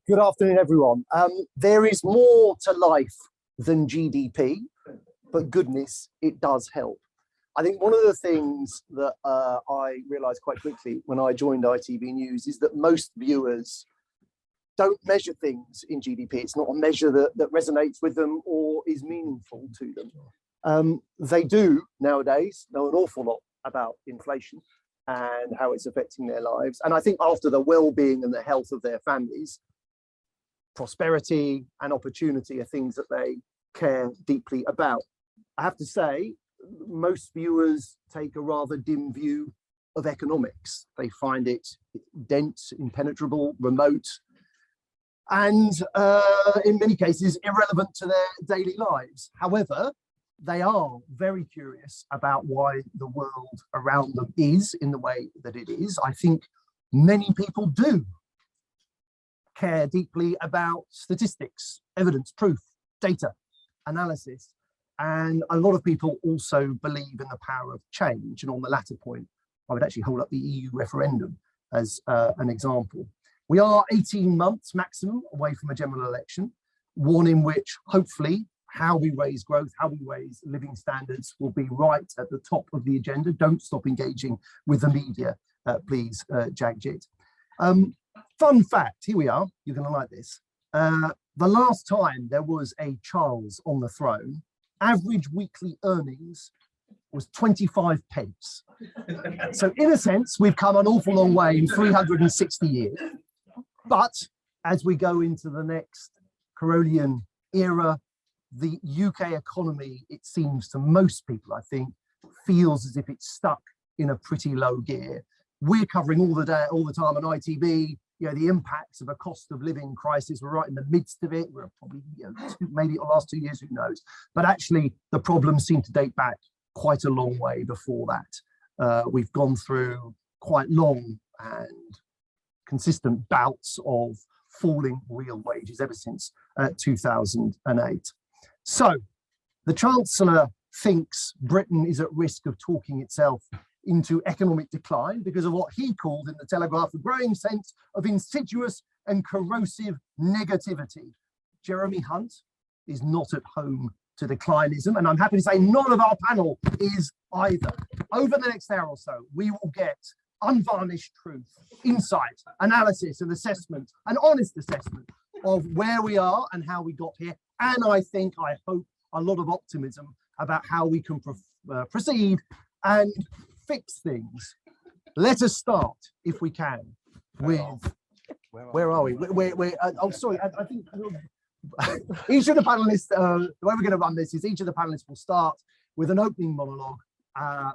Good afternoon, everyone. There is more to life than GDP, but goodness, it does help. I think one of the things that I realized quite quickly when I joined ITV News is that most viewers don't measure things in GDP. It's not a measure that resonates with them or is meaningful to them. They do nowadays know an awful lot about inflation and how it's affecting their lives. And I think after the well-being and the health of their families, prosperity and opportunity are things that they care deeply about. I have to say, most viewers take a rather dim view of economics. They find it dense, impenetrable, remote, and in many cases irrelevant to their daily lives. However, they are very curious about why the world around them is in the way that it is. I think many people do care deeply about statistics, evidence, proof, data, analysis. And a lot of people also believe in the power of change. And on the latter point, I would actually hold up the EU referendum as an example. We are 18 months maximum away from a general election, one in which hopefully how we raise growth, how we raise living standards will be right at the top of the agenda. Don't stop engaging with the media, please, Jagjit. Fun fact, here we are, you're gonna like this. The last time there was a Charles on the throne, average weekly earnings was 25 pence. So in a sense, we've come an awful long way in 360 years. But as we go into the next Carolian era, the UK economy, it seems to most people, I think, feels as if it's stuck in a pretty low gear. We're covering all the time on ITV, you know, the impacts of a cost of living crisis. We're right in the midst of it. We're probably, you know, maybe the last 2 years, who knows? But actually, the problems seem to date back quite a long way before that. We've gone through quite long and consistent bouts of falling real wages ever since 2008. So the Chancellor thinks Britain is at risk of talking itself into economic decline because of what he called in the Telegraph a growing sense of insidious and corrosive negativity. Jeremy Hunt is not at home to declinism, and I'm happy to say none of our panel is either. Over the next hour or so, we will get unvarnished truth, insight, analysis and assessment, an honest assessment of where we are and how we got here. And I hope, a lot of optimism about how we can proceed and fix things. Let us start, if we can, with, where are we? Oh, sorry, I think each of the panelists, the way we're going to run this is each of the panelists will start with an opening monologue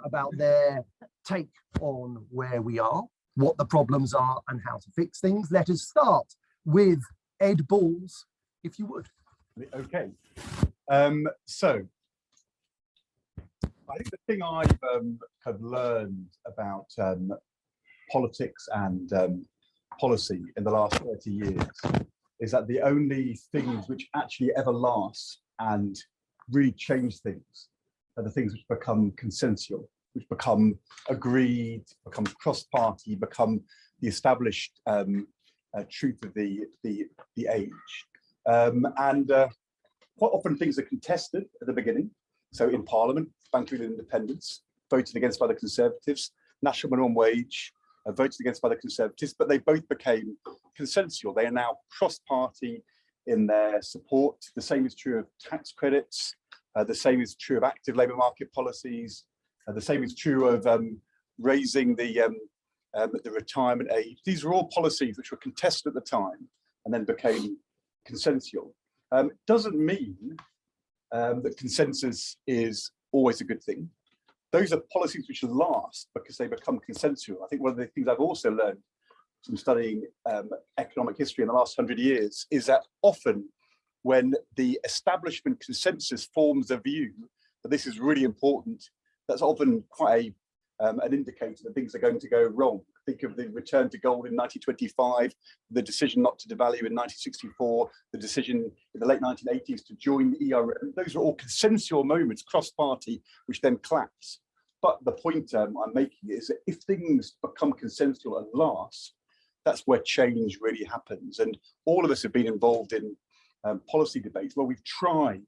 about their take on where we are, what the problems are and how to fix things. Let us start with Ed Balls, if you would. Okay, so I think the thing I've kind of learned about politics and policy in the last 30 years is that the only things which actually ever last and really change things are the things which become consensual, which become agreed, become cross-party, become the established truth of the age. Quite often things are contested at the beginning. So in Parliament, Bank of Independence, voted against by the Conservatives, national minimum wage, voted against by the Conservatives, but they both became consensual. They are now cross-party in their support. The same is true of tax credits. The same is true of active labour market policies. The same is true of raising the retirement age. These are all policies which were contested at the time and then became consensual. Doesn't mean that consensus is always a good thing. Those are policies which last because they become consensual. I think one of the things I've also learned from studying economic history in the last 100 years is that often when the establishment consensus forms a view that this is really important, that's often quite an indicator that things are going to go wrong. Think of the return to gold in 1925, the decision not to devalue in 1964, the decision in the late 1980s to join the ERM. Those are all consensual moments, cross-party, which then collapse. But the point I'm making is that if things become consensual and last, That's where change really happens. And all of us have been involved in policy debates where we've tried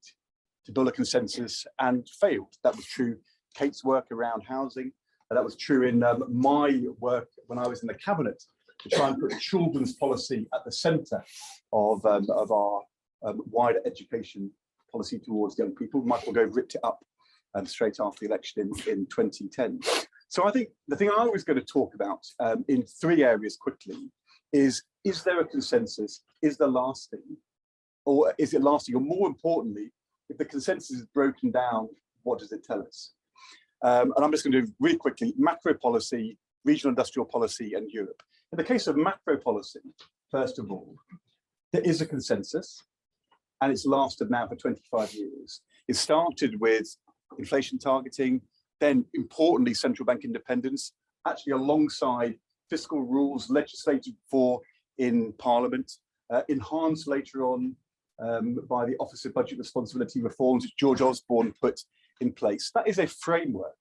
to build a consensus and failed. That was true Kate's work around housing. That was true in my work when I was in the cabinet to try and put children's policy at the centre of our wider education policy towards young people. Michael Gove ripped it up straight after the election in 2010. So I think the thing I was going to talk about in 3 areas quickly is there a consensus? Is there lasting? Or is it lasting? Or more importantly, if the consensus is broken down, what does it tell us? And I'm just going to do really quickly macro policy, regional industrial policy, and Europe. In the case of macro policy, first of all, there is a consensus, and it's lasted now for 25 years. It started with inflation targeting, then importantly, central bank independence, actually alongside fiscal rules legislated for in Parliament, enhanced later on by the Office of Budget Responsibility reforms which George Osborne put in place. That is a framework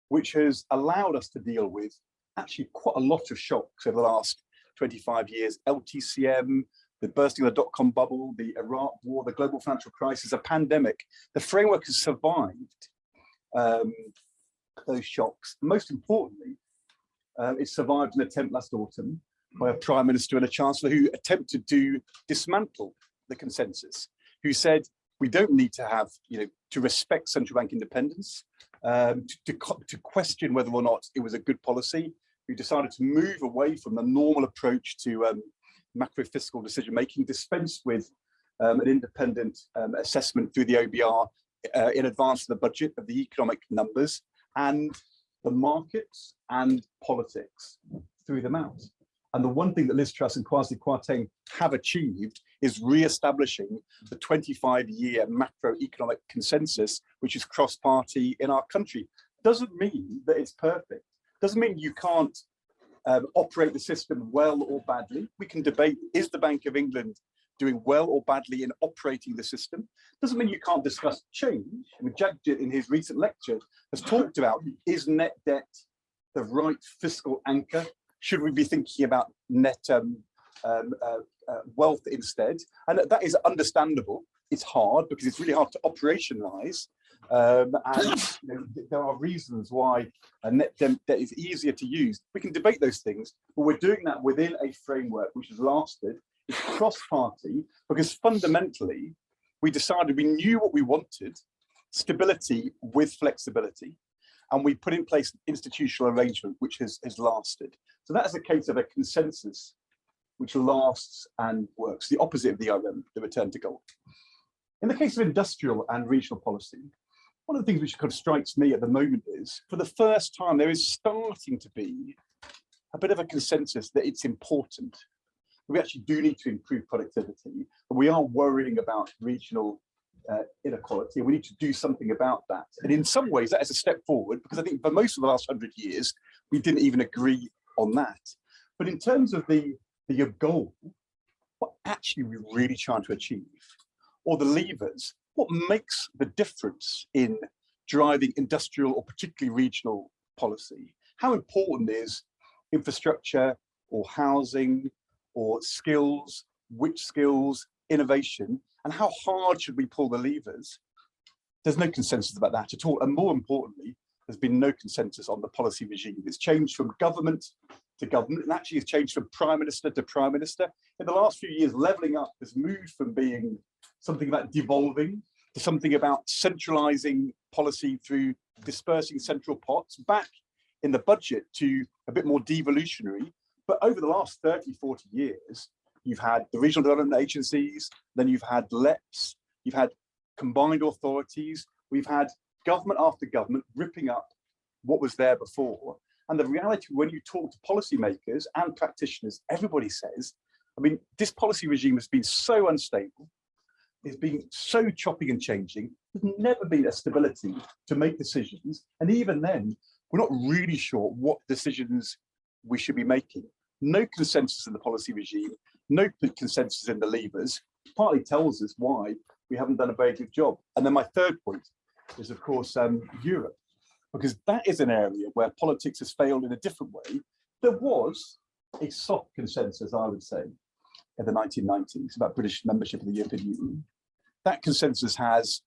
which has allowed us to deal with actually quite a lot of shocks over the last 25 years. LTCM, the bursting of the dot-com bubble, the Iraq war, the global financial crisis, a pandemic. The framework has survived those shocks. Most importantly, it survived an attempt last autumn by a Prime Minister and a Chancellor who attempted to dismantle the consensus, who said we don't need to have, to respect central bank independence, to question whether or not it was a good policy, who decided to move away from the normal approach to macro fiscal decision making, dispensed with an independent assessment through the OBR in advance of the budget of the economic numbers, and the markets and politics threw them out. And the one thing that Liz Truss and Kwasi Kwarteng have achieved is re-establishing the 25-year macroeconomic consensus, which is cross-party in our country. Doesn't mean that it's perfect. Doesn't mean you can't operate the system well or badly. We can debate, is the Bank of England doing well or badly in operating the system? Doesn't mean you can't discuss change. I mean, Jagjit in his recent lecture has talked about, is net debt the right fiscal anchor? Should we be thinking about net wealth instead? And that is understandable. It's hard because it's really hard to operationalize. And there are reasons why net debt is easier to use. We can debate those things, but we're doing that within a framework which has lasted. It's cross-party because fundamentally we decided we knew what we wanted, stability with flexibility, and we put in place an institutional arrangement which has lasted. So that is a case of a consensus which lasts and works, the opposite of the return to gold. In the case of industrial and regional policy, one of the things which kind of strikes me at the moment is, for the first time, there is starting to be a bit of a consensus that it's important. We actually do need to improve productivity, and we are worrying about regional inequality. We need to do something about that. And in some ways, that is a step forward, because I think for most of the last 100 years, we didn't even agree on that. But in terms of the goal, what actually we're really trying to achieve, or the levers, what makes the difference in driving industrial or particularly regional policy? How important is infrastructure or housing or skills, which skills, innovation, and how hard should we pull the levers? There's no consensus about that at all. And more importantly, there's been no consensus on the policy regime. It's changed from government to government, and actually it's changed from prime minister to prime minister. In the last few years, levelling up has moved from being something about devolving to something about centralising policy through dispersing central pots, back in the budget to a bit more devolutionary. But over the last 30, 40 years, you've had the regional development agencies, then you've had LEPs, you've had combined authorities, we've had government after government ripping up what was there before. And the reality, when you talk to policymakers and practitioners, everybody says, I mean, this policy regime has been so unstable, it's been so chopping and changing, there's never been a stability to make decisions. And even then, we're not really sure what decisions we should be making. No consensus in the policy regime, no consensus in the levers, partly tells us why we haven't done a very good job. And then my third point is, of course, Europe, because that is an area where politics has failed in a different way. There was a soft consensus, I would say, in the 1990s about British membership of the European Union. That consensus has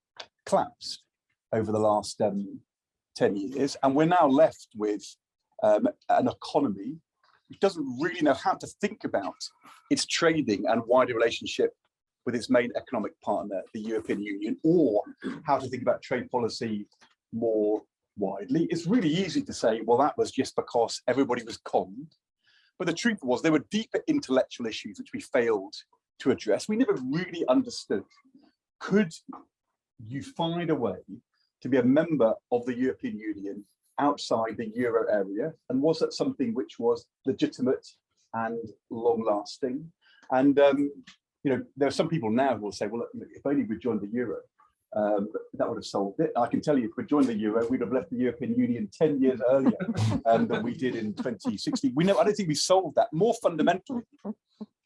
collapsed over the last 10 years, and we're now left with an economy which doesn't really know how to think about its trading and wider relationship with its main economic partner, the European Union, or how to think about trade policy more widely. It's really easy to say, well, that was just because everybody was conned. But the truth was there were deeper intellectual issues which we failed to address. We never really understood, could you find a way to be a member of the European Union outside the euro area? And was that something which was legitimate and long lasting? And, you know, there are some people now who will say, well, look, if only we joined the euro, that would have solved it. I can tell you, if we joined the euro, we'd have left the European Union 10 years earlier than we did in 2016. I don't think we solved that. More fundamentally,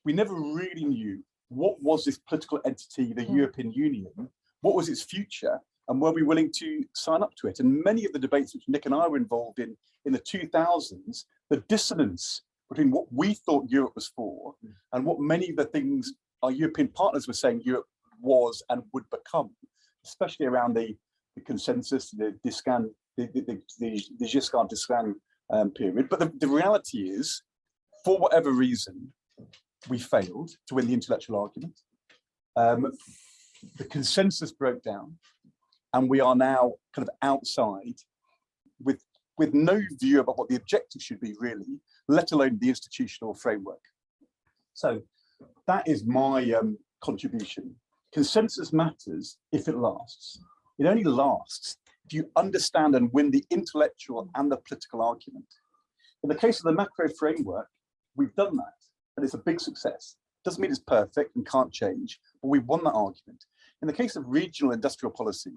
we never really knew what was this political entity, the European Union, what was its future, and were we willing to sign up to it? And many of the debates which Nick and I were involved in the 2000s, the dissonance between what we thought Europe was for and what many of the things our European partners were saying Europe was and would become, especially around the consensus, the Giscard d'Estaing period. But the reality is, for whatever reason, we failed to win the intellectual argument. The consensus broke down, and we are now kind of outside with no view about what the objective should be, really, let alone the institutional framework. So that is my contribution. Consensus matters if it lasts. It only lasts if you understand and win the intellectual and the political argument. In the case of the macro framework, we've done that, and it's a big success. Doesn't mean it's perfect and can't change, but we've won that argument. In the case of regional industrial policy,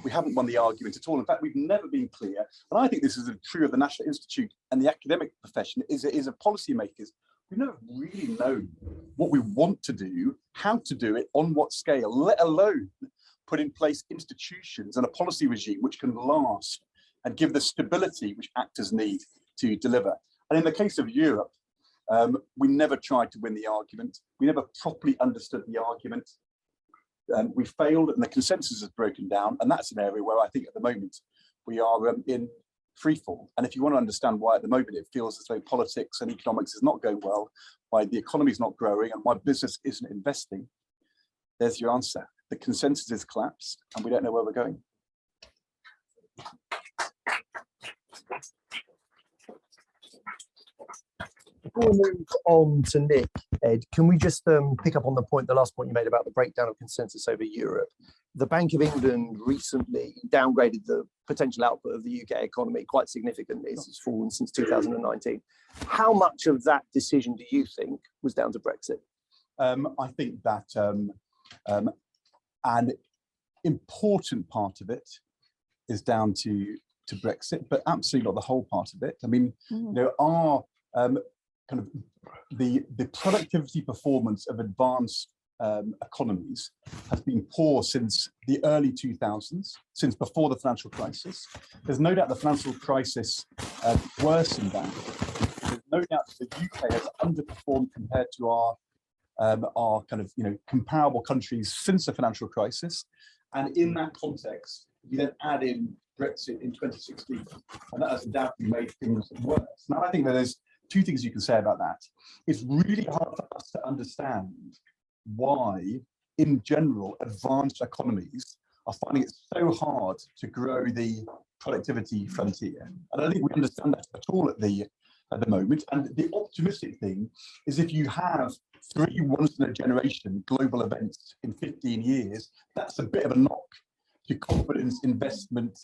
we haven't won the argument at all. In fact, we've never been clear, and I think this is true of the National Institute and the academic profession, is of policymakers. We've never really known what we want to do, how to do it, on what scale, let alone put in place institutions and a policy regime which can last and give the stability which actors need to deliver. And in the case of Europe, we never tried to win the argument. We never properly understood the argument. We failed, and the consensus has broken down. And that's an area where I think at the moment we are in freefall. And if you want to understand why at the moment it feels as though politics and economics is not going well, why the economy is not growing, and why business isn't investing, there's your answer. The consensus is collapsed, and we don't know where we're going. Before we move on to Nick, Ed, can we just pick up on the last point you made about the breakdown of consensus over Europe? The Bank of England recently downgraded the potential output of the UK economy quite significantly. It's fallen since 2019. How much of that decision do you think was down to Brexit? I think that an important part of it is down to Brexit, but absolutely not the whole part of it. I mean, you know, our kind of the productivity performance of advanced economies has been poor since the early 2000s, since before the financial crisis. There's no doubt the financial crisis worsened that. There's no doubt that the UK has underperformed compared to our kind of, you know, comparable countries since the financial crisis. And in that context, you then add in Brexit in 2016, and that has undoubtedly made things worse. Now, I think that there's two things you can say about that. It's really hard for us to understand why, in general, advanced economies are finding it so hard to grow the productivity frontier. And I don't think we understand that at all at the moment. And the optimistic thing is, if you have 3 once-in-a-generation global events in 15 years, that's a bit of a knock to confidence, investment,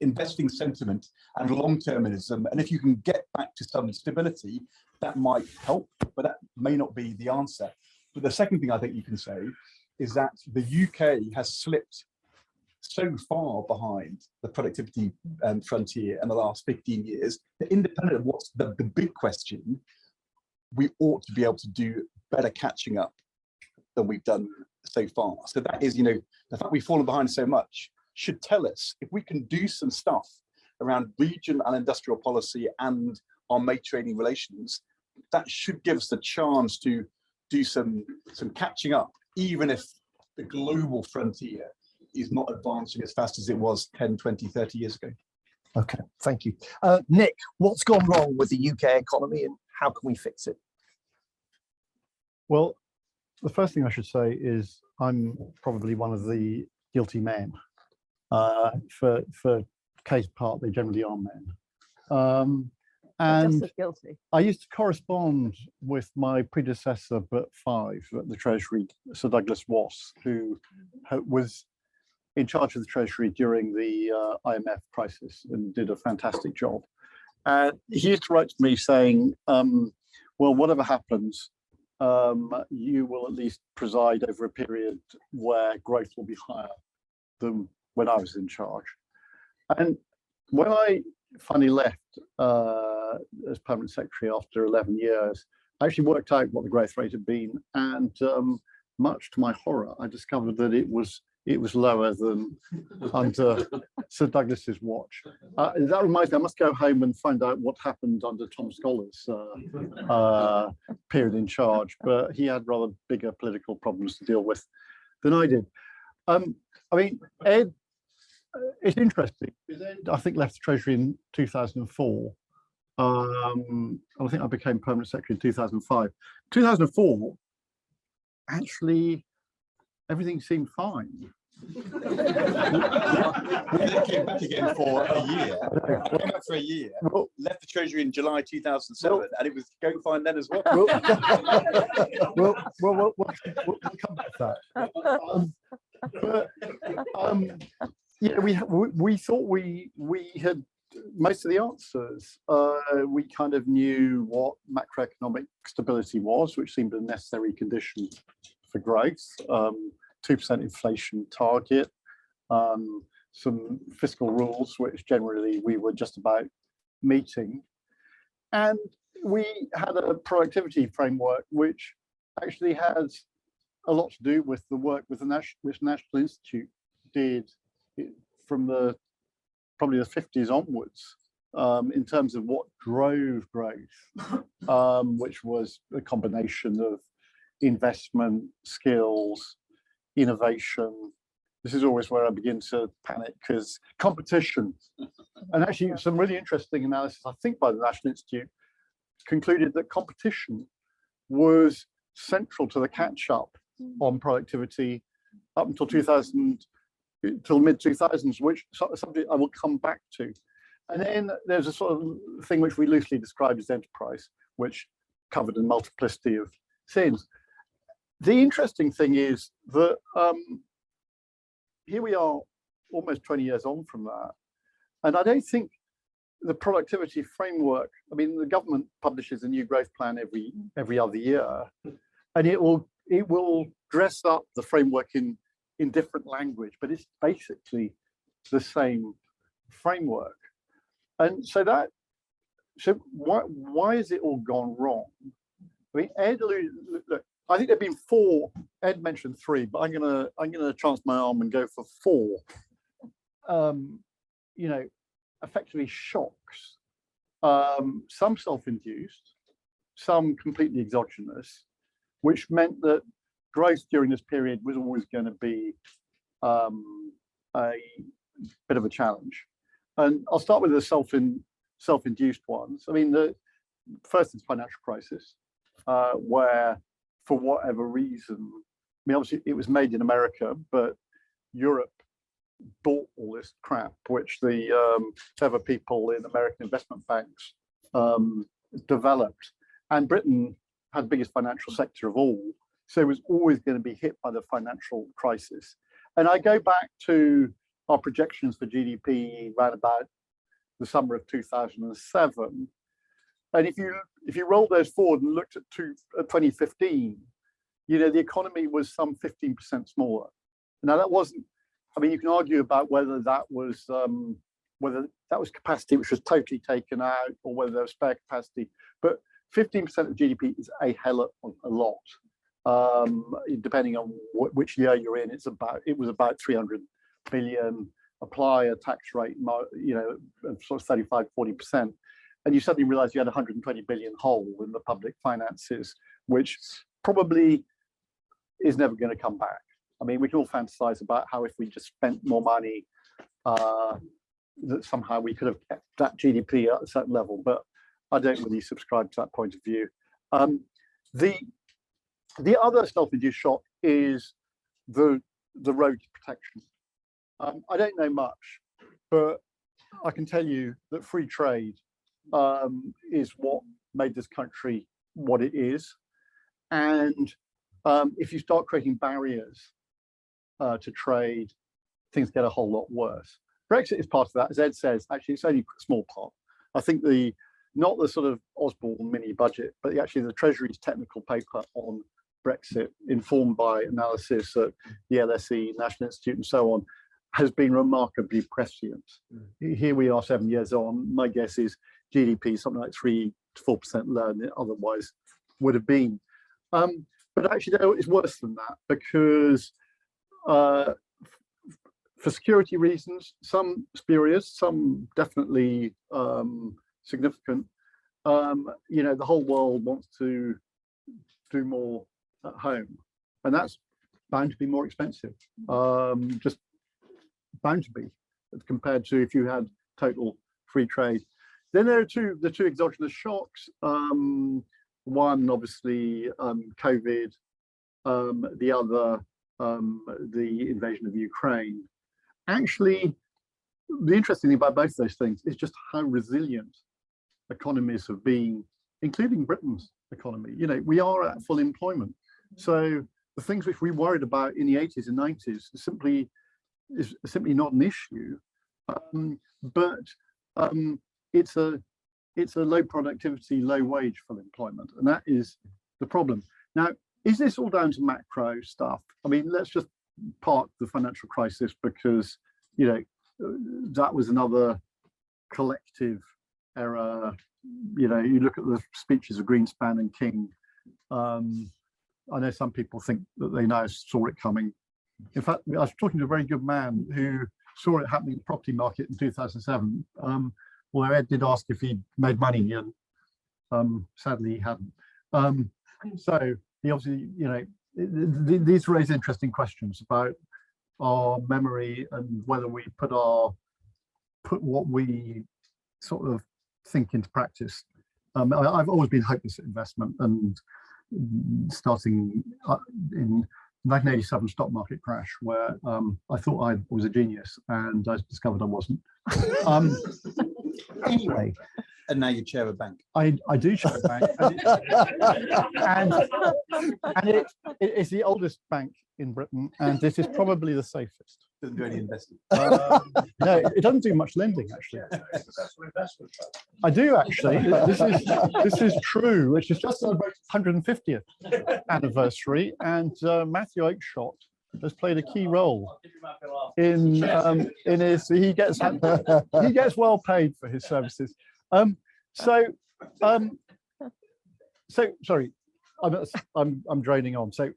investing sentiment, and long-termism. And if you can get back to some stability, that might help, but that may not be the answer. But the second thing I think you can say is that the UK has slipped so far behind the productivity frontier in the last 15 years that, independent of what's the big question, we ought to be able to do better catching up than we've done so far. So that is, you know, the fact we've fallen behind so much should tell us if we can do some stuff around region and industrial policy and our mate trading relations, that should give us the chance to do some catching up, even if the global frontier is not advancing as fast as it was 10, 20, 30 years ago. Okay, thank you. Nick, what's gone wrong with the UK economy and how can we fix it? Well, the first thing I should say is I'm probably one of the guilty men. For case part, they generally are men. And just as guilty. I used to correspond with my predecessor, but 5 at the Treasury, Sir Douglas Wass, who was in charge of the Treasury during the IMF crisis and did a fantastic job. And he used to write to me saying, well, whatever happens, you will at least preside over a period where growth will be higher than when I was in charge. And when I finally left as permanent secretary after 11 years, I actually worked out what the growth rate had been, and much to my horror, I discovered that it was lower than under Sir Douglas's watch. That reminds me, I must go home and find out what happened under Tom Scholars' period in charge, but he had rather bigger political problems to deal with than I did. I mean, Ed, it's interesting. Ed, I think, left the Treasury in 2004. And I think I became permanent secretary in 2005. 2004, actually, everything seemed fine. We came back again for a year. Came back for a year. Well, left the Treasury in July 2007, and it was going fine then as well. We'll come back to that. Yeah, we thought we had most of the answers. We kind of knew what macroeconomic stability was, which seemed a necessary condition for growth. 2% inflation target, some fiscal rules, which generally we were just about meeting. And we had a productivity framework, which actually has a lot to do with the work with which the National Institute did from probably the 50s onwards, in terms of what drove growth, which was a combination of investment, skills, innovation. This is always where I begin to panic, because competition, and actually some really interesting analysis, I think, by the National Institute, concluded that competition was central to the catch-up on productivity up until till mid-2000s, which is something I will come back to. And then there's a sort of thing which we loosely describe as enterprise, which covered a multiplicity of things. The interesting thing is that here we are almost 20 years on from that. And I don't think the productivity framework, I mean, the government publishes a new growth plan every other year, and it will dress up the framework in different language, but it's basically the same framework. And so why has it all gone wrong? I mean, Ed alluded, look, I think there've been 4. Ed mentioned 3, but I'm gonna chance my arm and go for 4. You know, effectively shocks. Some self-induced, some completely exogenous, which meant that growth during this period was always going to be a bit of a challenge. And I'll start with the self-induced ones. I mean, the first is financial crisis, where, for whatever reason, I mean, obviously it was made in America, but Europe bought all this crap, which the clever people in American investment banks developed. And Britain had the biggest financial sector of all, so it was always going to be hit by the financial crisis. And I go back to our projections for GDP around about the summer of 2007. And if you roll those forward and looked at 2015, you know, the economy was some 15% smaller. Now that wasn't, I mean, you can argue about whether that was capacity which was totally taken out, or whether there was spare capacity, but 15% of GDP is a hell of a lot. Depending on which year you're in, it was about 300 billion. Apply a tax rate, you know, of sort of 35-40%, and you suddenly realize you had 120 billion hole in the public finances, which probably is never going to come back. I mean, we can all fantasize about how if we just spent more money, that somehow we could have kept that GDP at a certain level, but I don't really subscribe to that point of view. The other self-induced shock is the road protection. I don't know much, but I can tell you that free trade is what made this country what it is. And if you start creating barriers to trade, things get a whole lot worse. Brexit is part of that. As Ed says, actually, it's only a small part. I think not the sort of Osborne mini budget, but actually the Treasury's technical paper on Brexit, informed by analysis at the LSE, National Institute, and so on, has been remarkably prescient. Here we are 7 years on. My guess is GDP is something like 3 to 4% lower than it otherwise would have been. But actually, it's worse than that, because for security reasons, some spurious, some definitely significant, the whole world wants to do more at home, and that's bound to be more expensive, just bound to be, compared to if you had total free trade. Then there are the two exogenous shocks. One, obviously, COVID, the other, the invasion of Ukraine. Actually, the interesting thing about both those things is just how resilient economies have been, including Britain's economy. We are at full employment. So the things which we worried about in the 80s and 90s is simply not an issue. But it's a low productivity, low wage full employment, and that is the problem. Now, is this all down to macro stuff? I mean, let's just park the financial crisis, because that was another collective error. You look at the speeches of Greenspan and King. I know some people think that they now saw it coming. In fact, I was talking to a very good man who saw it happening in the property market in 2007. Although Ed did ask if he'd made money, and sadly he hadn't. So he obviously, these raise interesting questions about our memory and whether we put what we sort of think into practice. I've always been hopeless at investment, and starting in 1987 stock market crash, where I thought I was a genius, and I discovered I wasn't. Anyway. And now you chair a bank. I do chair a bank, and it's the oldest bank in Britain, and it is probably the safest. Doesn't do any investing. No, it doesn't do much lending, actually. I do, actually. This is true, which is just celebrated 150th anniversary, and Matthew Oakeshott has played a key role in his. He gets well paid for his services. So sorry, I'm droning on. So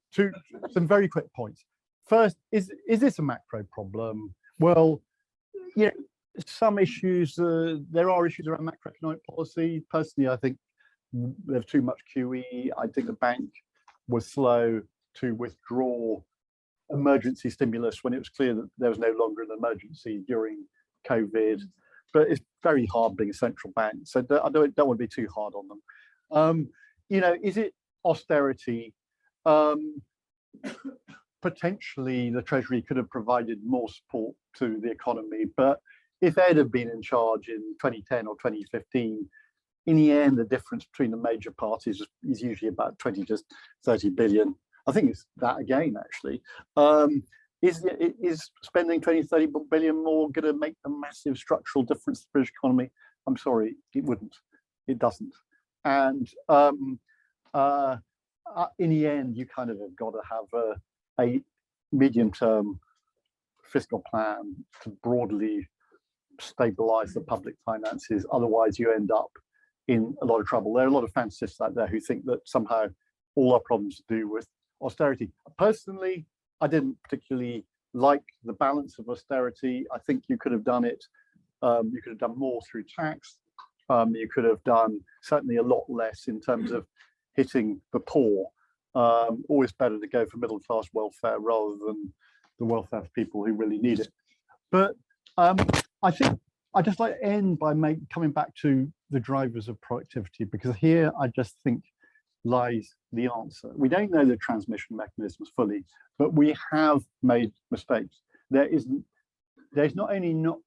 some very quick points. First, is this a macro problem? Well, some issues. There are issues around macroeconomic policy. Personally, I think there's too much QE. I think the bank was slow to withdraw emergency stimulus when it was clear that there was no longer an emergency during COVID. But it's very hard being a central bank, so I don't want to be too hard on them. Is it austerity? Potentially, the Treasury could have provided more support to the economy, but if they'd have been in charge in 2010 or 2015, in the end, the difference between the major parties is usually about 20 to 30 billion. I think it's that again, actually. Is spending 20, 30 billion more going to make a massive structural difference to the British economy? I'm sorry, it wouldn't. It doesn't. And in the end, you kind of have got to have a medium-term fiscal plan to broadly stabilize the public finances. Otherwise, you end up in a lot of trouble. There are a lot of fantasists out there who think that somehow all our problems to do with austerity. Personally, I didn't particularly like the balance of austerity. I think you could have done it. You could have done more through tax. You could have done certainly a lot less in terms of hitting the poor. Always better to go for middle class welfare rather than the welfare of people who really need it. But I think I'd just like to end by coming back to the drivers of productivity, because here I just think lies the answer. We don't know the transmission mechanisms fully, but we have made mistakes. There's not only not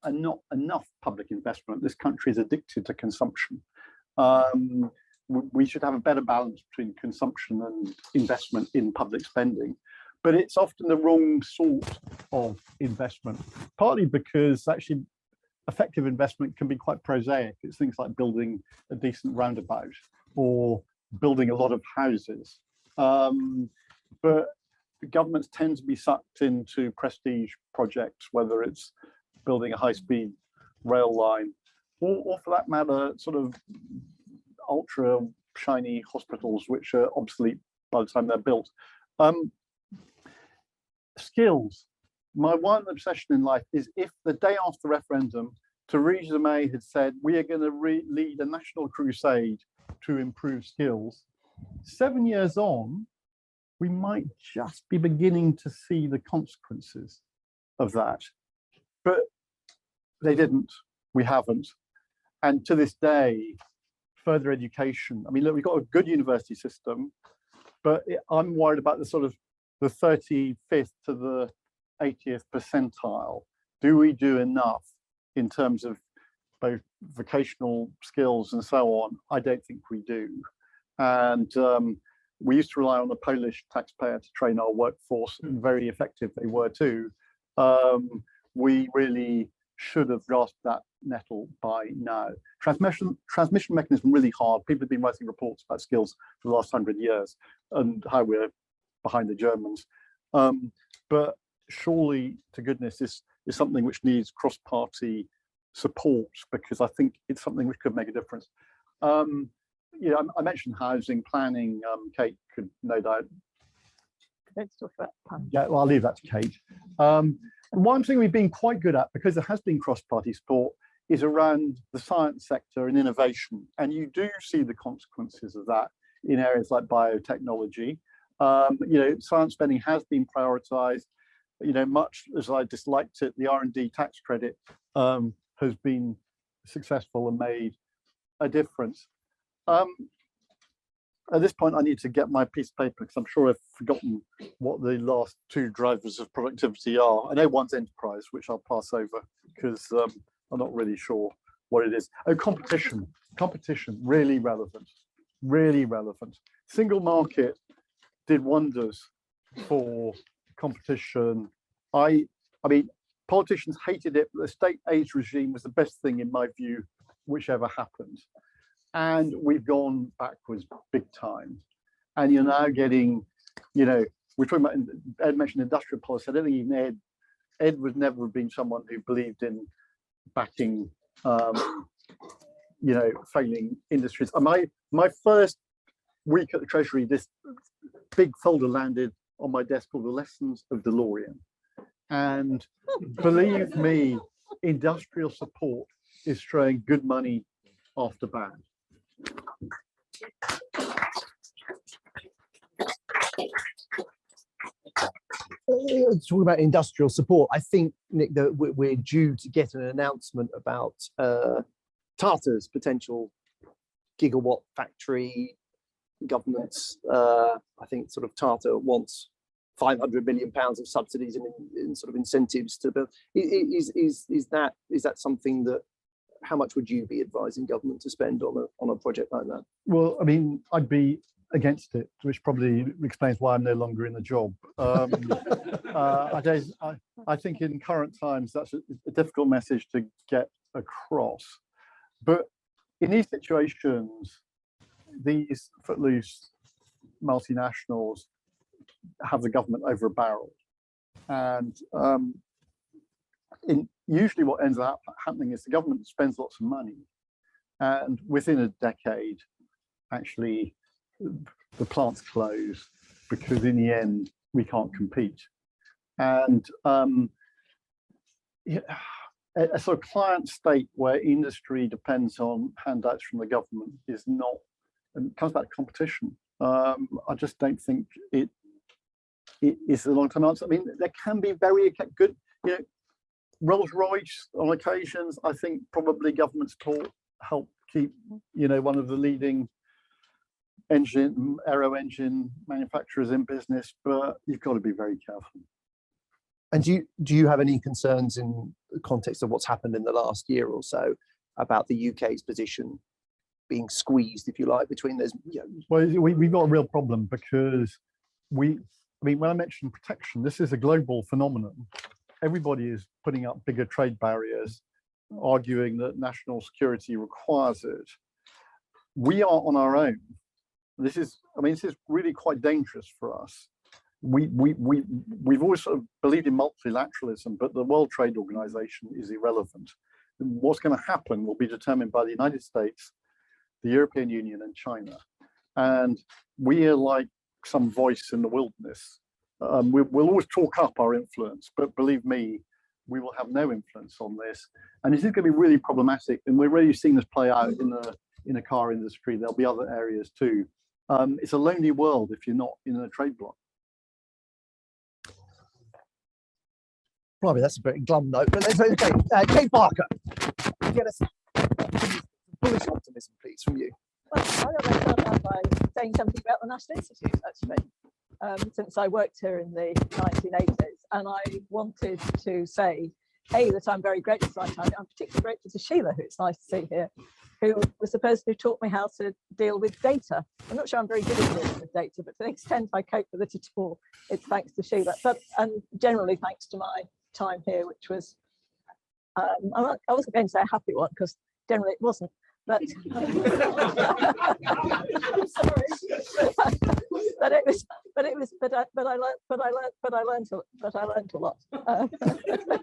enough public investment. This country is addicted to consumption. We should have a better balance between consumption and investment in public spending, but it's often the wrong sort of investment, partly because actually effective investment can be quite prosaic. It's things like building a decent roundabout or building a lot of houses. But governments tend to be sucked into prestige projects, whether it's building a high-speed rail line or for that matter, sort of ultra shiny hospitals which are obsolete by the time they're built. Skills. My one obsession in life is if the day after the referendum, Theresa May had said, we are going to lead a national crusade to improve skills. 7 years on, we might just be beginning to see the consequences of that. But they didn't, we haven't. And to this day, further education, I mean, look, we've got a good university system, but I'm worried about the sort of the 35th to the 80th percentile. Do we do enough in terms of both vocational skills and so on? I don't think we do. And we used to rely on the Polish taxpayer to train our workforce, and very effective they were too. We really should have grasped that nettle by now. Transmission mechanism really hard. People have been writing reports about skills for the last 100 years and how we're behind the Germans. But surely, to goodness, this is something which needs cross-party support, because I think it's something which could make a difference. You know, I mentioned housing planning. Kate could no doubt. Let's talk about planning. Yeah, well, I'll leave that to Kate. One thing we've been quite good at, because there has been cross-party support, is around the science sector and innovation. And you do see the consequences of that in areas like biotechnology. You know, science spending has been prioritized. You know, much as I disliked it, the R&D tax credit has been successful and made a difference. At this point, I need to get my piece of paper because I'm sure I've forgotten what the last two drivers of productivity are. I know one's enterprise, which I'll pass over because I'm not really sure what it is. Oh, competition. Competition, really relevant. Really relevant. Single market did wonders for competition. I mean, politicians hated it, but the state aid regime was the best thing in my view, whichever happened. And we've gone backwards big time. And you're now getting, you know, we're talking about, Ed mentioned industrial policy. I don't think even Ed would never have been someone who believed in backing, you know, failing industries. My first week at the Treasury, this big folder landed on my desk called The Lessons of DeLorean. And believe me, industrial support is throwing good money after bad. Talking about industrial support, I think, Nick, that we're due to get an announcement about Tata's potential gigawatt factory. Governments, I think sort of Tata wants £500 million of subsidies and sort of incentives to build. Is that something that, how much would you be advising government to spend on a project like that? Well, I mean, I'd be against it, which probably explains why I'm no longer in the job. I think in current times, that's a difficult message to get across. But in these situations, these footloose multinationals have the government over a barrel. And usually what ends up happening is the government spends lots of money. And within a decade, actually, the plants close because in the end, we can't compete. And yeah, a sort of client state where industry depends on handouts from the government is not, and it comes back to competition. I just don't think it is a long-term answer. I mean, there can be very good, Rolls-Royce on occasions, I think probably government support help keep, one of the leading aero engine manufacturers in business, but you've got to be very careful. And do you have any concerns in the context of what's happened in the last year or so about the UK's position being squeezed, if you like, between those? Well, we've got a real problem because when I mentioned protection, this is a global phenomenon. Everybody is putting up bigger trade barriers, arguing that national security requires it. We are on our own. This is really quite dangerous for us. We've always sort of believed in multilateralism, but the World Trade Organization is irrelevant. What's going to happen will be determined by the United States, the European Union, and China. And we are like some voice in the wilderness. We'll always talk up our influence, but believe me, we will have no influence on this. And this is going to be really problematic. And we're already seeing this play out in the car industry. There'll be other areas too. It's a lonely world if you're not in a trade bloc. Probably that's a very glum note, but let's okay. Kate Barker, get us bullish optimism, please, from you. Well, I don't know start out by saying something about the National Institute, actually, since I worked here in the 1980s, and I wanted to say, that I'm very grateful for that time. I'm particularly grateful to Sheila, who it's nice to see here, who was the person who taught me how to deal with data. I'm not sure I'm very good at dealing with data, but to the extent I cope with it at all, it's thanks to Sheila. And generally thanks to my time here, which was, I wasn't going to say a happy one because generally it wasn't, but I'm sorry. but I learned a lot.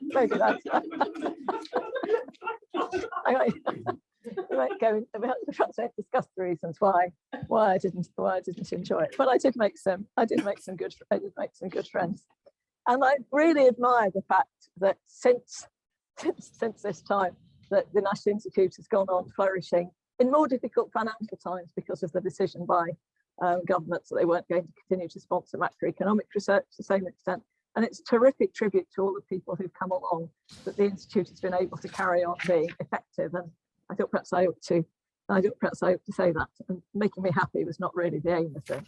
Maybe that's. I won't go. Perhaps I discuss the reasons why I didn't enjoy it, but I did make some good friends. And I really admire the fact that since this time that the National Institute has gone on flourishing in more difficult financial times because of the decision by governments that they weren't going to continue to sponsor macroeconomic research to the same extent. And it's a terrific tribute to all the people who've come along that the Institute has been able to carry on being effective. And I thought perhaps I ought to say that, and making me happy was not really the aim of it.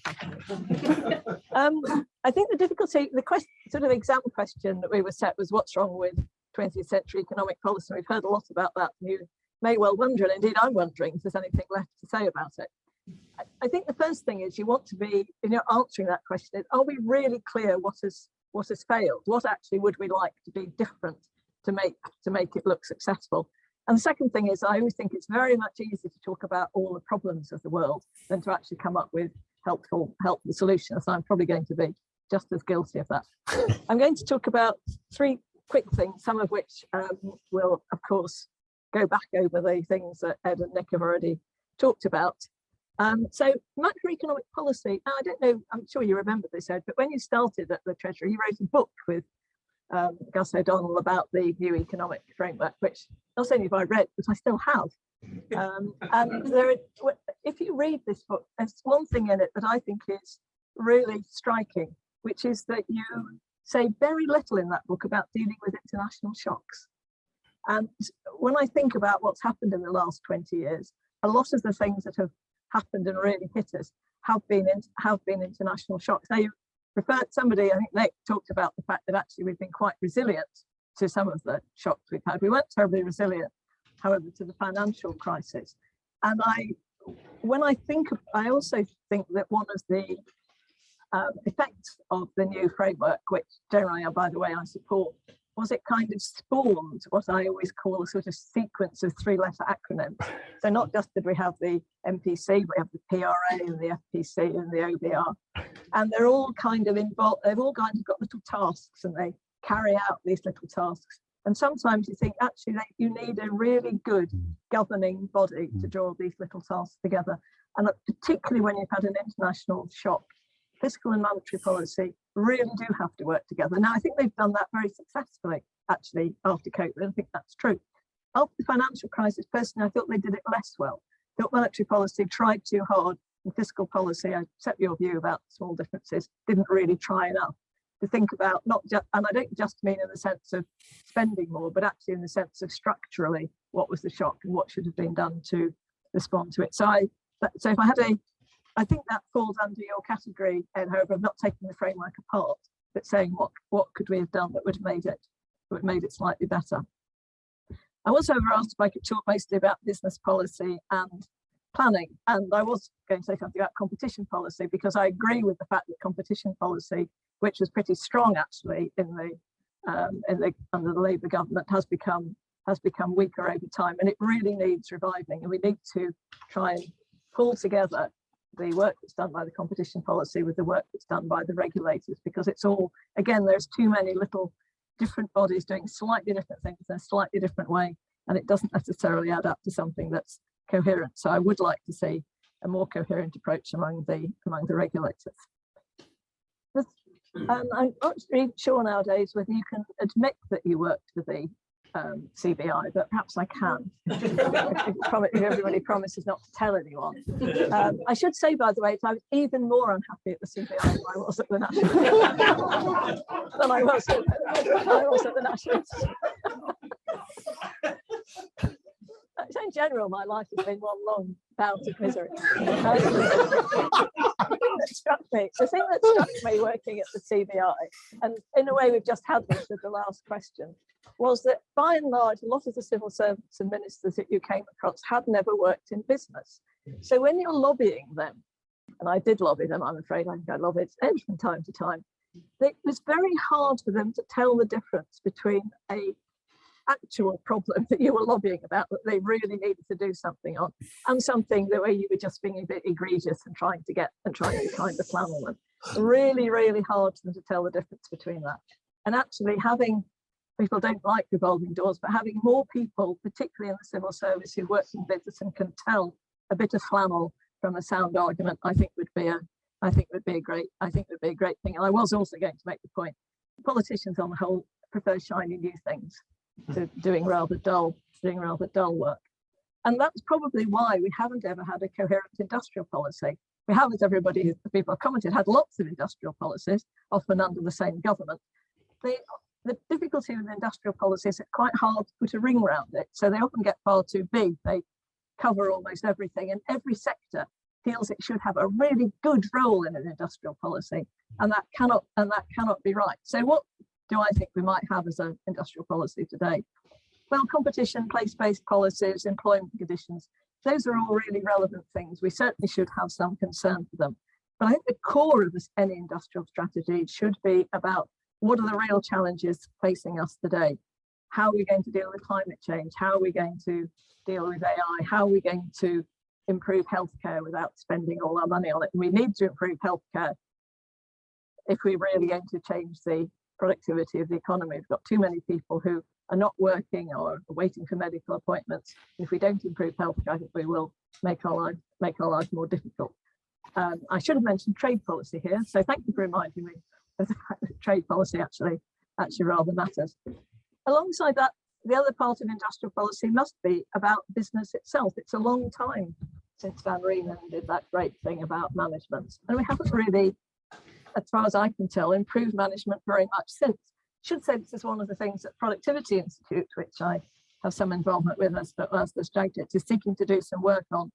I think the difficulty, the question, sort of exam question that we were set was what's wrong with 20th century economic policy. We've heard a lot about that. And you may well wonder, and indeed I'm wondering if there's anything left to say about it. I think the first thing is you want to be, in your answering that question, is, are we really clear what has failed? What actually would we like to be different to make it look successful? And the second thing is, I always think it's very much easier to talk about all the problems of the world than to actually come up with helpful solutions. I'm probably going to be just as guilty of that. I'm going to talk about three quick things, some of which will, of course, go back over the things that Ed and Nick have already talked about. So macroeconomic policy, now, I don't know, I'm sure you remember this, Ed, but when you started at the Treasury, you wrote a book with Gus O'Donnell about the new economic framework, which not only have I read, but I still have. And if you read this book, there's one thing in it that I think is really striking, which is that you say very little in that book about dealing with international shocks. And when I think about what's happened in the last 20 years, a lot of the things that have happened and really hit us have been international shocks. Now, you referred, somebody, I think Nick, talked about the fact that actually we've been quite resilient to some of the shocks we've had. We weren't terribly resilient, however, to the financial crisis. And I also think that one of the effects of the new framework, which generally, by the way, I support, was it kind of spawned what I always call a sort of sequence of three-letter acronyms. So not just did we have the MPC, we have the PRA and the FPC and the OBR, and they're all kind of involved. They've all kind of got little tasks, and they carry out these little tasks. And sometimes you think actually you need a really good governing body to draw these little tasks together. And particularly when you've had an international shock, fiscal and monetary policy really do have to work together. Now, I think they've done that very successfully actually after COVID. I think that's true. After the financial crisis, personally, I thought they did it less well. I thought monetary policy tried too hard, and fiscal policy, I accept your view about small differences, didn't really try enough to think about not just, and I don't just mean in the sense of spending more, but actually in the sense of structurally, what was the shock and what should have been done to respond to it. So if I had I think that falls under your category, and however, of not taking the framework apart, but saying what could we have done that would have made it slightly better. I was over asked if I could talk mostly about business policy and planning, and I was going to say something about competition policy, because I agree with the fact that competition policy, which was pretty strong actually under the Labour government, has become weaker over time, and it really needs reviving. And we need to try and pull together the work that's done by the competition policy with the work that's done by the regulators, because it's all, again, there's too many little different bodies doing slightly different things in a slightly different way, and it doesn't necessarily add up to something that's coherent. So I would like to see a more coherent approach among the regulators. I'm not really sure nowadays whether you can admit that you worked for the CBI, but perhaps I can. If everybody promises not to tell anyone. I should say, by the way, I was even more unhappy at the CBI than I was at the National than I was at the National. In general, my life has been one long bout of misery. The thing that struck me working at the CBI, and in a way we've just had this with the last question, was that by and large, a lot of the civil servants and ministers that you came across had never worked in business. So when you're lobbying them, and I did lobby them, I'm afraid, I think I lobbied Ed from time to time, it was very hard for them to tell the difference between a actual problem that you were lobbying about that they really needed to do something on, and something the way you were just being a bit egregious and trying to kind of flannel them. Really, really hard for them to tell the difference between that. And actually having, people don't like revolving doors, but having more people, particularly in the civil service, who work in business and can tell a bit of flannel from a sound argument, I think would be a great thing. And I was also going to make the point, politicians on the whole prefer shiny new things to doing rather dull work. And that's probably why we haven't ever had a coherent industrial policy. We have, as everybody, the people have commented, had lots of industrial policies, often under the same government. The difficulty with industrial policy is it's quite hard to put a ring around it. So they often get far too big. They cover almost everything, and every sector feels it should have a really good role in an industrial policy, and that cannot be right. So what do I think we might have as an industrial policy today? Well, competition, place-based policies, employment conditions, those are all really relevant things. We certainly should have some concern for them. But I think the core of any industrial strategy should be about what are the real challenges facing us today? How are we going to deal with climate change? How are we going to deal with AI? How are we going to improve healthcare without spending all our money on it? We need to improve healthcare if we're really going to change the productivity of the economy. We've got too many people who are not working or waiting for medical appointments. If we don't improve healthcare, I think we will make our lives more difficult. I should have mentioned trade policy here, so thank you for reminding me of the fact that trade policy actually rather matters. Alongside that, the other part of industrial policy must be about business itself. It's a long time since Van Reenen did that great thing about management, and we haven't really, as far as I can tell, improved management very much since. I should say this is one of the things that Productivity Institute, which I have some involvement with as the strategist, is seeking to do some work on,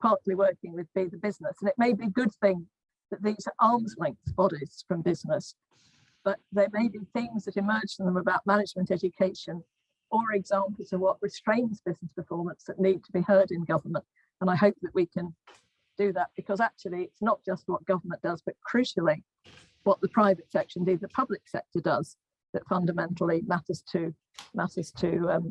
partly working with Be the Business. And it may be a good thing that these are arm's length bodies from business, but there may be things that emerge from them about management education or examples of what restrains business performance that need to be heard in government. And I hope that we can do that, because actually it's not just what government does, but crucially what the private sector, indeed the public sector, does that fundamentally matters to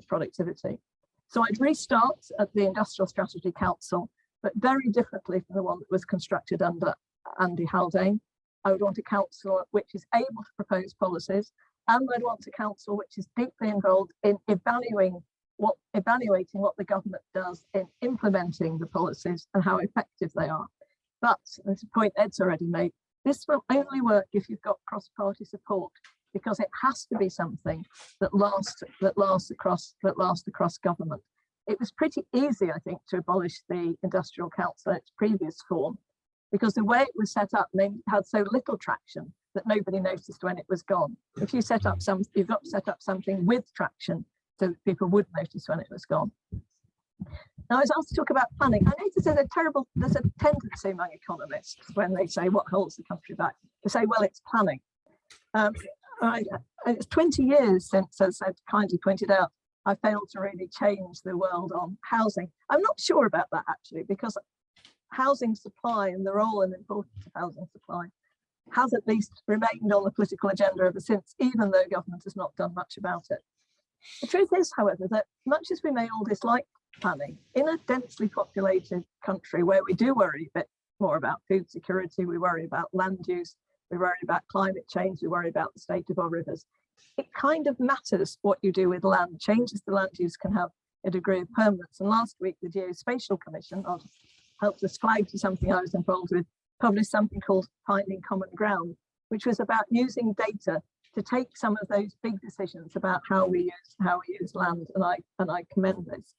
productivity. So I'd restart at the Industrial Strategy Council, but very differently from the one that was constructed under Andy Haldane. I would want a council which is able to propose policies, and I'd want a council which is deeply involved in evaluating what the government does in implementing the policies and how effective they are. But, and it's a point Ed's already made, this will only work if you've got cross-party support. because it has to be something that lasts across government. It was pretty easy, I think, to abolish the Industrial Council in its previous form, because the way it was set up had so little traction that nobody noticed when it was gone. If you set up you've got to set up something with traction so that people would notice when it was gone. Now, I was asked to talk about planning. I noticed there's a tendency among economists when they say what holds the country back to say, well, it's planning. It's 20 years since, as Ed kindly pointed out, I failed to really change the world on housing. I'm not sure about that actually, because housing supply and the role and importance of housing supply has at least remained on the political agenda ever since, even though government has not done much about it. The truth is, however, that much as we may all dislike planning, in a densely populated country where we do worry a bit more about food security, we worry about land use, we worry about climate change, we worry about the state of our rivers, it kind of matters what you do with land. Changes to land use can have a degree of permanence. And last week, the Geospatial Commission, helped us flag to something I was involved with, published something called Finding Common Ground, which was about using data to take some of those big decisions about how we use land, and I commend this.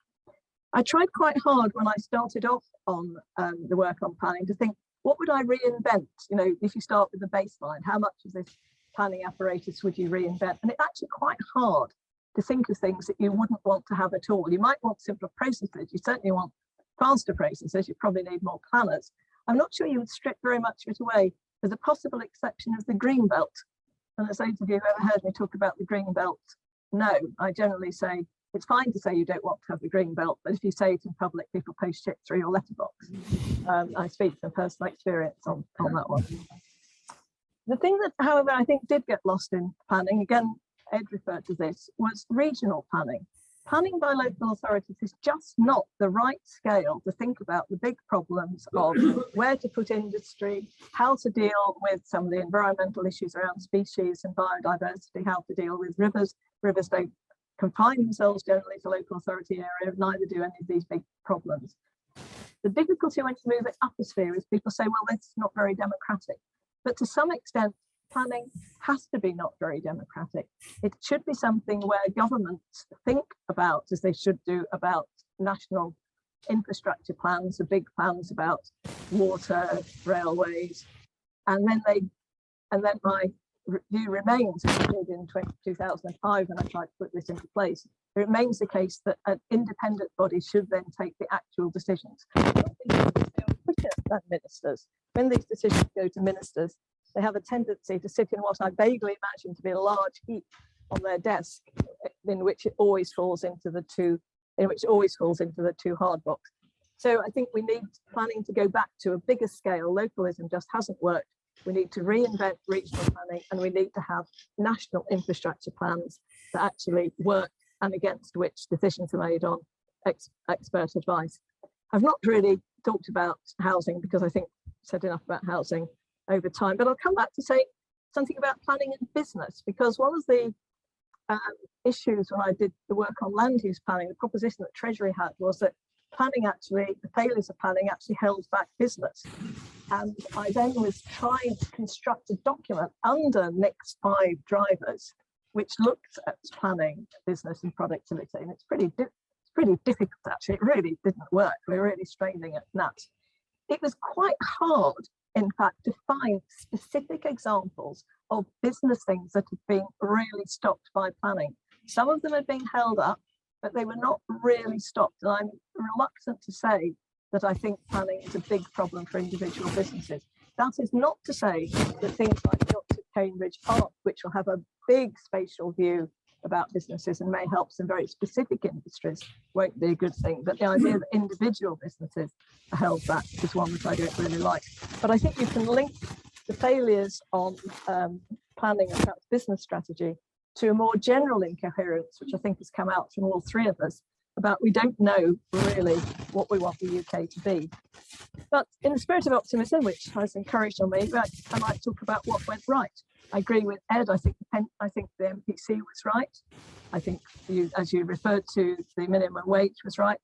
I tried quite hard when I started off on the work on planning to think, what would I reinvent? You know, if you start with the baseline, how much of this planning apparatus would you reinvent? And it's actually quite hard to think of things that you wouldn't want to have at all. You might want simpler processes. You certainly want faster processes. You probably need more planners. I'm not sure you would strip very much of it away, with the possible exception of the green belt. And as those of you who ever heard me talk about the green belt, no, I generally say it's fine to say you don't want to have the green belt, but if you say it in public, people post shit through your letterbox. I speak from personal experience on that one. The thing that, however, I think did get lost in planning, again, Ed referred to this, was regional planning. Planning by local authorities is just not the right scale to think about the big problems of where to put industry, how to deal with some of the environmental issues around species and biodiversity, how to deal with rivers. Rivers don't confine themselves generally to local authority area, neither do any of these big problems. The difficulty when you move it up a sphere is people say, well, that's not very democratic. But to some extent, planning has to be not very democratic. It should be something where governments think about, as they should do, about national infrastructure plans, the big plans about water, railways, and then my view remains, as it did in 2005 when I tried to put this into place, it remains the case that an independent body should then take the actual decisions. Than ministers. When these decisions go to ministers, they have a tendency to sit in what I vaguely imagine to be a large heap on their desk, in which it always falls into the two hard box. So I think we need planning to go back to a bigger scale. Localism just hasn't worked. We need to reinvent regional planning, and we need to have national infrastructure plans that actually work and against which decisions are made on expert advice. I've not really talked about housing because I think I've said enough about housing over time, but I'll come back to say something about planning and business, because one of the issues when I did the work on land use planning, the proposition that Treasury had was that planning actually, the failures of planning actually held back business. And I then was trying to construct a document under NIC's 5 drivers, which looked at planning, business and productivity. And it's pretty difficult actually, it really didn't work. We're really straining at nuts. It was quite hard, in fact, to find specific examples of business things that have been really stopped by planning. Some of them had been held up, but they were not really stopped. And I'm reluctant to say that I think planning is a big problem for individual businesses. That is not to say that things like the Oxford Cambridge Park, which will have a big spatial view about businesses and may help some very specific industries, won't be a good thing. But the idea that individual businesses are held back is one that I don't really like. But I think you can link the failures on planning and perhaps business strategy to a more general incoherence, which I think has come out from all 3 of us, about we don't know really what we want the UK to be. But in the spirit of optimism, which has encouraged on me, I might talk about what went right. I agree with Ed. I think the MPC was right. I think as you referred to, the minimum wage was right.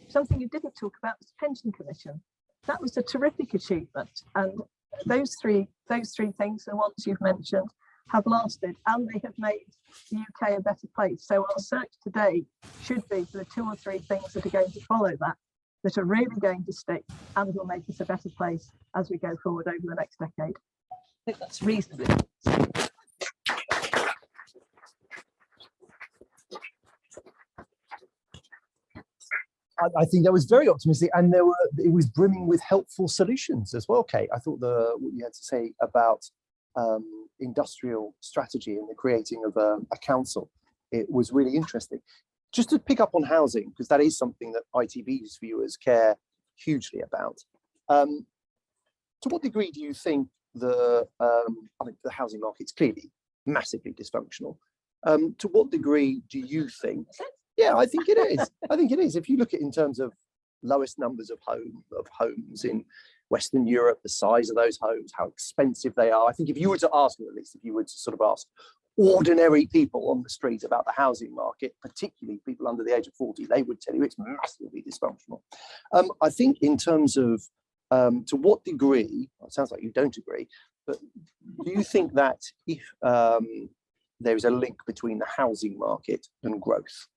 Something you didn't talk about was the pension commission. That was a terrific achievement. And those three things, the ones you've mentioned, have lasted, and they have made the UK a better place. So our search today should be for the 2 or 3 things that are going to follow that, that are really going to stick and will make us a better place as we go forward over the next decade. I think that's reasonable. I think that was very optimistic, and it was brimming with helpful solutions as well, Kate. I thought what you had to say about industrial strategy and the creating of a council, it was really interesting. Just to pick up on housing, because that is something that ITV's viewers care hugely about. To what degree do you think the housing market's clearly massively dysfunctional? To what degree do you think? Yeah, I think it is. I think it is. If you look at in terms of lowest numbers of homes in Western Europe, the size of those homes, how expensive they are. I think if you were to ask, or at least if you were to sort of ask ordinary people on the street about the housing market, particularly people under the age of 40, they would tell you it's massively dysfunctional. I think in terms of to what degree, well, it sounds like you don't agree, but do you think that if there is a link between the housing market and growth?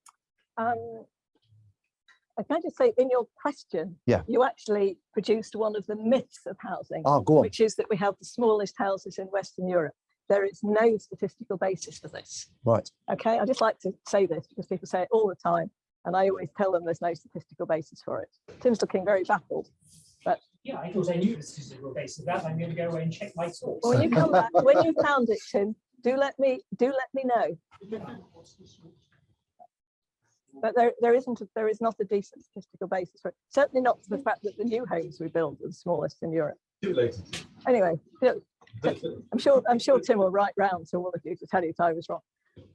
I can just say, in your question, you actually produced one of the myths of housing, which is that we have the smallest houses in Western Europe. There is no statistical basis for this. Right. Okay, I just like to say this because people say it all the time, and I always tell them there's no statistical basis for it. Tim's looking very baffled, but yeah, I thought I knew the statistical basis of that. I'm going to go away and check my source. When you come back, when you found it, Tim, do let me know. But there is not a decent statistical basis for it. Certainly not for the fact that the new homes we build are the smallest in Europe. Too late. Anyway, I'm sure Tim will write round to all of you to tell you if I was wrong.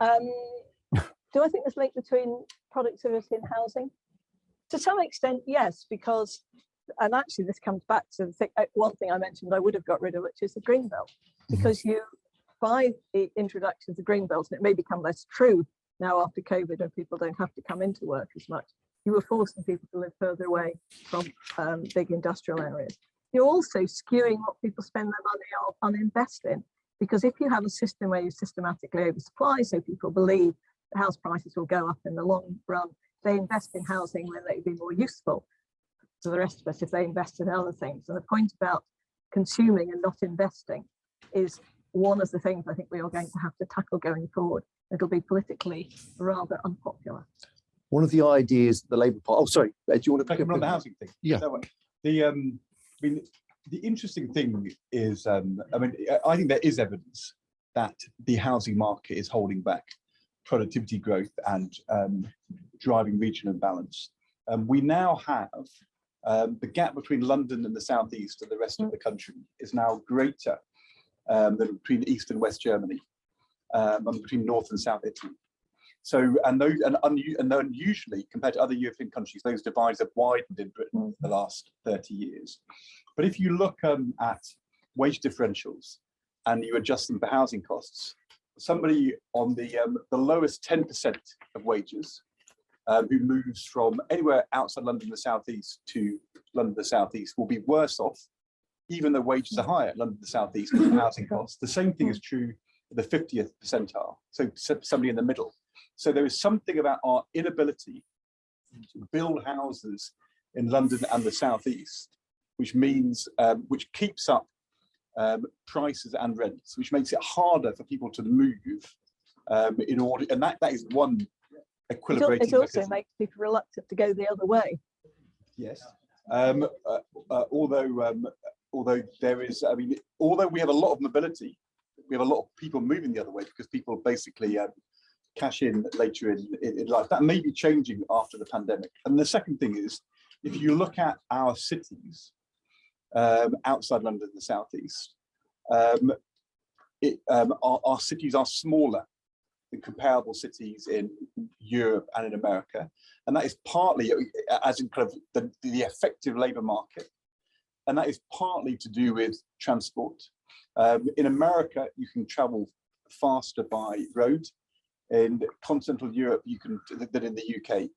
Do I think there's a link between productivity and housing? To some extent, yes, because, and actually this comes back to one thing I mentioned I would have got rid of, which is the green belt, because you, by the introduction of the green belt, and it may become less true now after COVID, and people don't have to come into work as much, you were forcing people to live further away from big industrial areas. You're also skewing what people spend their money on invest in, because if you have a system where you systematically oversupply, so people believe that house prices will go up in the long run, they invest in housing when they'd be more useful to the rest of us if they invest in other things. And the point about consuming and not investing is one of the things I think we are going to have to tackle going forward. It'll be politically rather unpopular. One of the ideas the Labour Party. Oh, sorry. Do you want to pick up on the housing thing? Yeah. The interesting thing is, I think there is evidence that the housing market is holding back productivity growth and driving regional imbalance. We now have the gap between London and the southeast and the rest of the country is now greater than between East and West Germany, and between North and South Italy. So, and unusually compared to other European countries, those divides have widened in Britain in the last 30 years. But if you look at wage differentials and you adjust them for housing costs, somebody on the lowest 10% of wages who moves from anywhere outside London the southeast to London the southeast will be worse off, even though wages are higher at London the southeast with housing costs. The same thing is true for the 50th percentile, so somebody in the middle. So there is something about our inability to build houses in London and the southeast, which means which keeps up prices and rents, which makes it harder for people to move in order, and that is one equilibrating mechanism. It also mechanism. makes people reluctant to go the other way. Yes, although there is, although we have a lot of mobility, we have a lot of people moving the other way because people basically cash in later in life. That may be changing after the pandemic. And the second thing is, if you look at our cities outside London, the southeast, our cities are smaller than comparable cities in Europe and in America, and that is partly as in kind of the effective labour market, and that is partly to do with transport. In America, you can travel faster by road. In continental Europe, you can, than in the UK,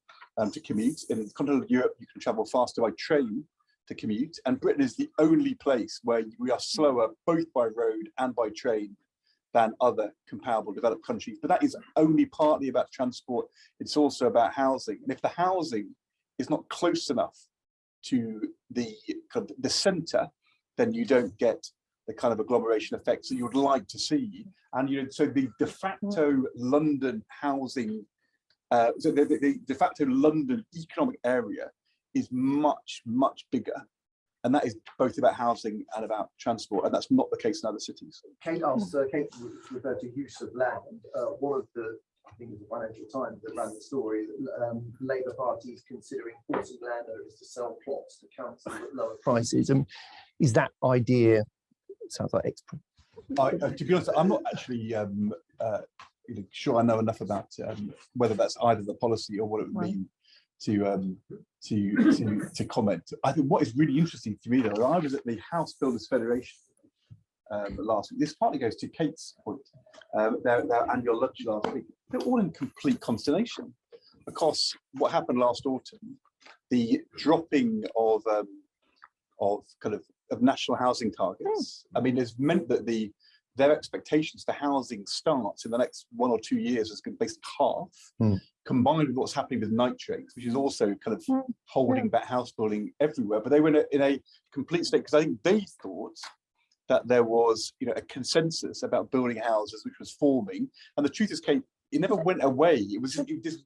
to commute. In continental Europe, you can travel faster by train to commute. And Britain is the only place where we are slower, both by road and by train, than other comparable developed countries. But that is only partly about transport. It's also about housing. And if the housing is not close enough to the centre, then you don't get the kind of agglomeration effects that you would like to see. And so the de facto London housing, so the de facto London economic area is much, much bigger. And that is both about housing and about transport, and that's not the case in other cities. Kate asked, Kate referred to use of land. One of the, I think it was the Financial Times that ran the story, Labour Party is considering forcing landowners to sell plots to councils at lower prices. And is that idea, sounds like to be honest, I'm not actually sure I know enough about whether that's either the policy or what it would mean to comment. I think what is really interesting to me, though, I was at the House Builders Federation last week. This partly goes to Kate's point, their annual lunch last week. They're all in complete consternation because what happened last autumn, the dropping of national housing targets, I mean, has meant that their expectations for housing starts in the next 1 or 2 years is basically half, combined with what's happening with nitrates, which is also kind of holding back house building everywhere. But they were in a complete state because I think they thought that there was a consensus about building houses which was forming. And the truth is, Kate, it never went away. It was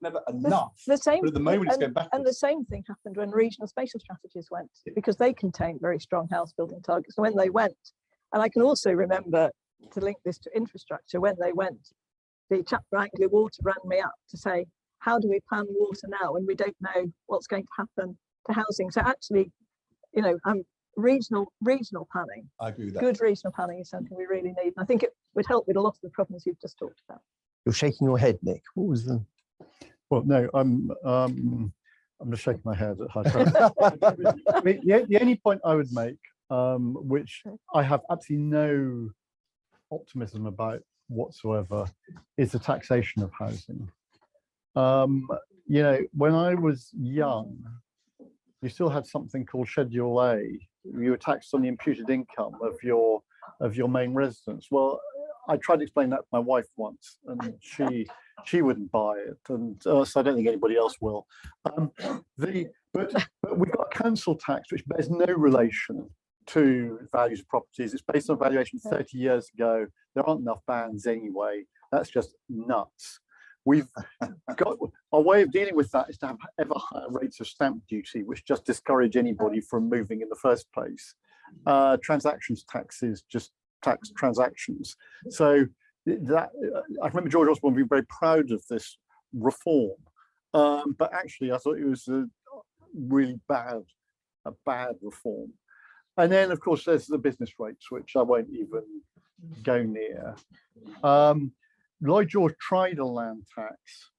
never enough. The same, but at the moment, it's going backwards. And the same thing happened when regional spatial strategies went, because they contained very strong house building targets. And when they went, and I can also remember, to link this to infrastructure, when they went, the chap for Anglia Water rang me up to say, how do we plan water now when we don't know what's going to happen to housing? So actually, regional planning. I agree with that. Good regional planning is something we really need. And I think it would help with a lot of the problems you've just talked about. You're shaking your head, Nick. What was the? Well, no, I'm just shaking my head at high time. I mean, the only point I would make, which I have absolutely no optimism about whatsoever, is the taxation of housing. When I was young, you still had something called Schedule A. You were taxed on the imputed income of your main residence. Well, I tried to explain that to my wife once, and she wouldn't buy it, and so I don't think anybody else will. But we've got a council tax which bears no relation to values of properties. It's based on valuation 30 years ago. There aren't enough bands anyway. That's just nuts. We've got our way of dealing with that is to have ever higher rates of stamp duty, which just discourage anybody from moving in the first place. Transactions taxes just tax transactions. So that I remember George Osborne being very proud of this reform, but actually I thought it was a really bad reform. And then of course there's the business rates, which I won't even go near. Lloyd George tried a land tax.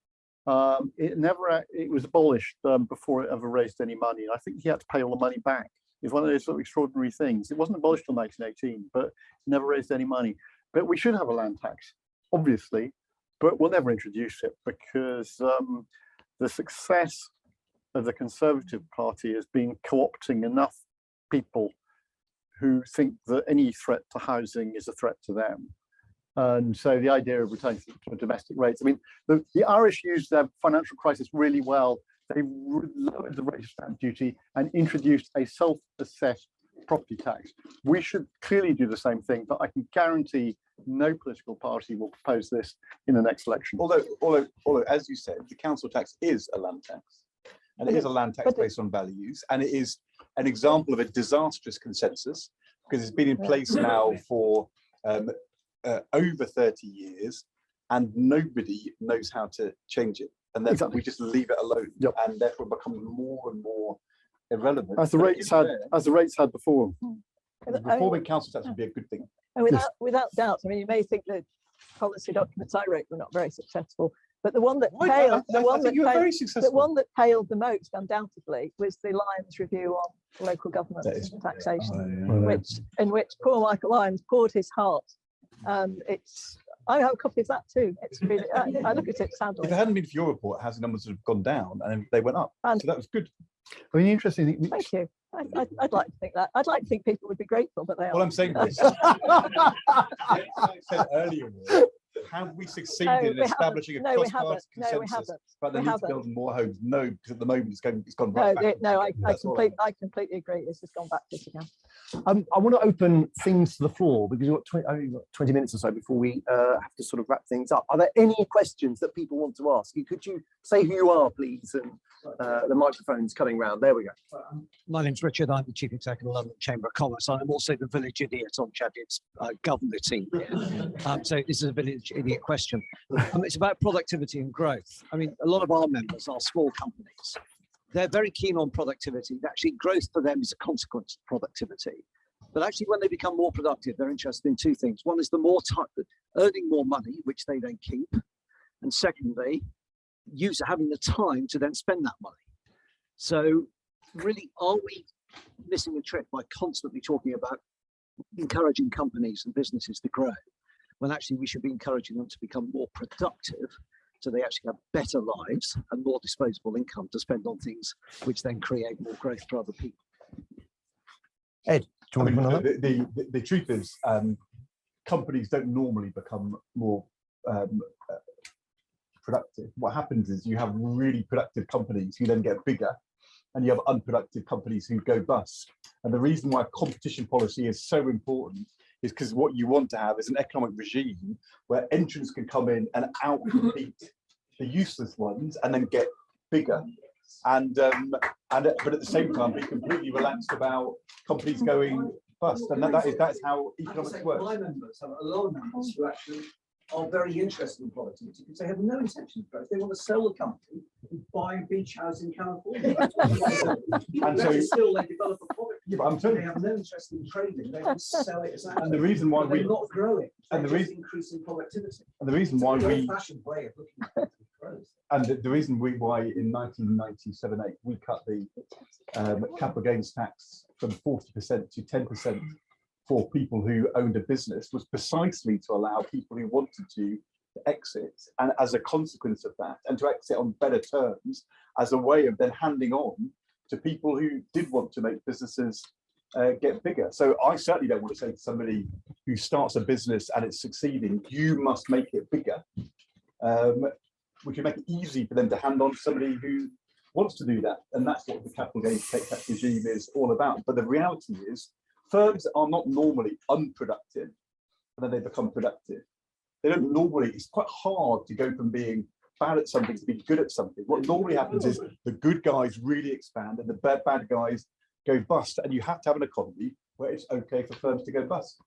It was abolished before it ever raised any money. I think he had to pay all the money back. It's one of those sort of extraordinary things. It wasn't abolished until 1918, but it never raised any money. But we should have a land tax, obviously, but we'll never introduce it because the success of the Conservative Party has been co-opting enough people who think that any threat to housing is a threat to them. And so the idea of returning to domestic rates, I mean, the Irish used their financial crisis really well. They lowered the rate of stamp duty and introduced a self-assessed property tax. We should clearly do the same thing, but I can guarantee no political party will propose this in the next election. Although, as you said, the council tax is a land tax, and it is a land tax based on values, and it is an example of a disastrous consensus because it's been in place now for over 30 years, and nobody knows how to change it. And therefore we just leave it alone, and therefore become more and more irrelevant. As the rates had before. Reforming council tax would be a good thing. And without doubt, I mean, you may think the policy documents I wrote were not very successful, but the one that paled the most, undoubtedly, was the Lyons review on local government taxation, in which poor Michael Lyons poured his heart. I have a copy of that too. It's really, I look at it sadly. If it hadn't been for your report, housing numbers would have gone down and they went up. So that was good. I mean, the interesting thing. Thank you. I'd like to think that. I'd like to think people would be grateful, but they Well, are. I'm saying this. Like I said earlier, have we succeeded in establishing a cross-party consensus about the need to build more homes? No, because at the moment it's gone right back. No, I completely agree. It's just gone backwards again. I want to open things to the floor because we've got only got 20 minutes or so before we have to sort of wrap things up. Are there any questions that people want to ask? Could you say who you are, please? And the microphone's cutting round. There we go. My name's Richard. I'm the Chief Executive of the London Chamber of Commerce. I'm also the Village Idiot on Chadwick's governor team. So this is a Village Idiot question. It's about productivity and growth. I mean, a lot of our members are small companies. They're very keen on productivity. Actually, growth for them is a consequence of productivity. But actually, when they become more productive, they're interested in two things. One is the more time, earning more money, which they then keep. And secondly, having the time to then spend that money. So really, are we missing a trick by constantly talking about encouraging companies and businesses to grow, when actually we should be encouraging them to become more productive so they actually have better lives and more disposable income to spend on things which then create more growth for other people? Ed, do you want to comment on that? The truth is, companies don't normally become more productive. What happens is you have really productive companies who then get bigger, and you have unproductive companies who go bust. And the reason why competition policy is so important is because what you want to have is an economic regime where entrants can come in and outcompete the useless ones and then get bigger. But at the same time, be completely relaxed about companies going bust. And that's how economics works. My members have a lot of members who actually are very interested in productivity because they have no intention of growth. They want to sell the company and buy a beach house in California. And so still they develop a product. Yeah, but they have no interest in trading. They want to sell it as that. And the reason why they're not growing, and the reason increasing productivity. And the reason why we fashioned way of looking at growth. And the reason why in 1997-8 we cut the capital gains tax from 40% to 10% for people who owned a business was precisely to allow people who wanted to exit, and as a consequence of that, and to exit on better terms, as a way of then handing on to people who did want to make businesses get bigger. So I certainly don't want to say to somebody who starts a business and it's succeeding, you must make it bigger. We can make it easy for them to hand on to somebody who wants to do that, and that's what the capital gains tax regime is all about. But the reality is, firms are not normally unproductive and then they become productive. They don't normally, it's quite hard to go from being bad at something to be good at something. What normally happens is the good guys really expand and the bad guys go bust. And you have to have an economy where it's okay for firms to go bust.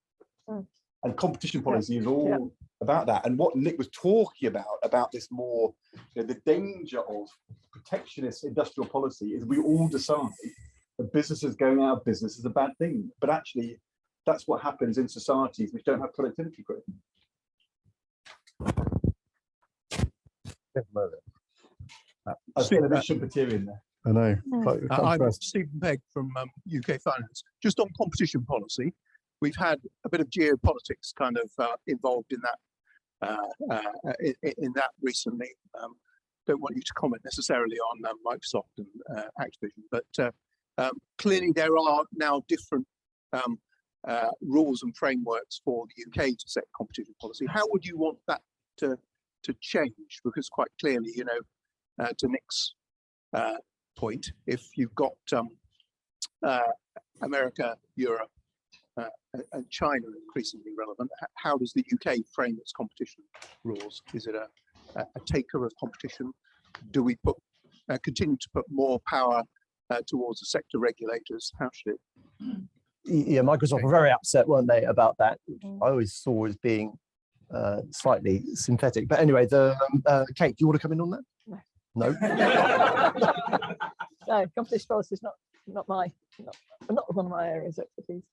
And competition policy is all about that. And what Nick was talking about this more, the danger of protectionist industrial policy is we all decide that businesses going out of business is a bad thing, but actually that's what happens in societies which don't have productivity growth. I've been a bit Schumpeterian there. I know. I'm Stephen Pegg from UK Finance. Just on competition policy, we've had a bit of geopolitics kind of involved in that recently. Don't want you to comment necessarily on Microsoft and Activision, but clearly there are now different rules and frameworks for the UK to set competition policy. How would you want that to change? Because quite clearly, to Nick's point, if you've got America, Europe, and China increasingly relevant, how does the UK frame its competition rules? Is it a taker of competition? Do we continue to put more power towards the sector regulators? How should it? Yeah, Microsoft were very upset, weren't they, about that, which I always saw as being slightly synthetic. But anyway, Kate, do you want to come in on that? No. No, competition policy is not one of my areas of expertise.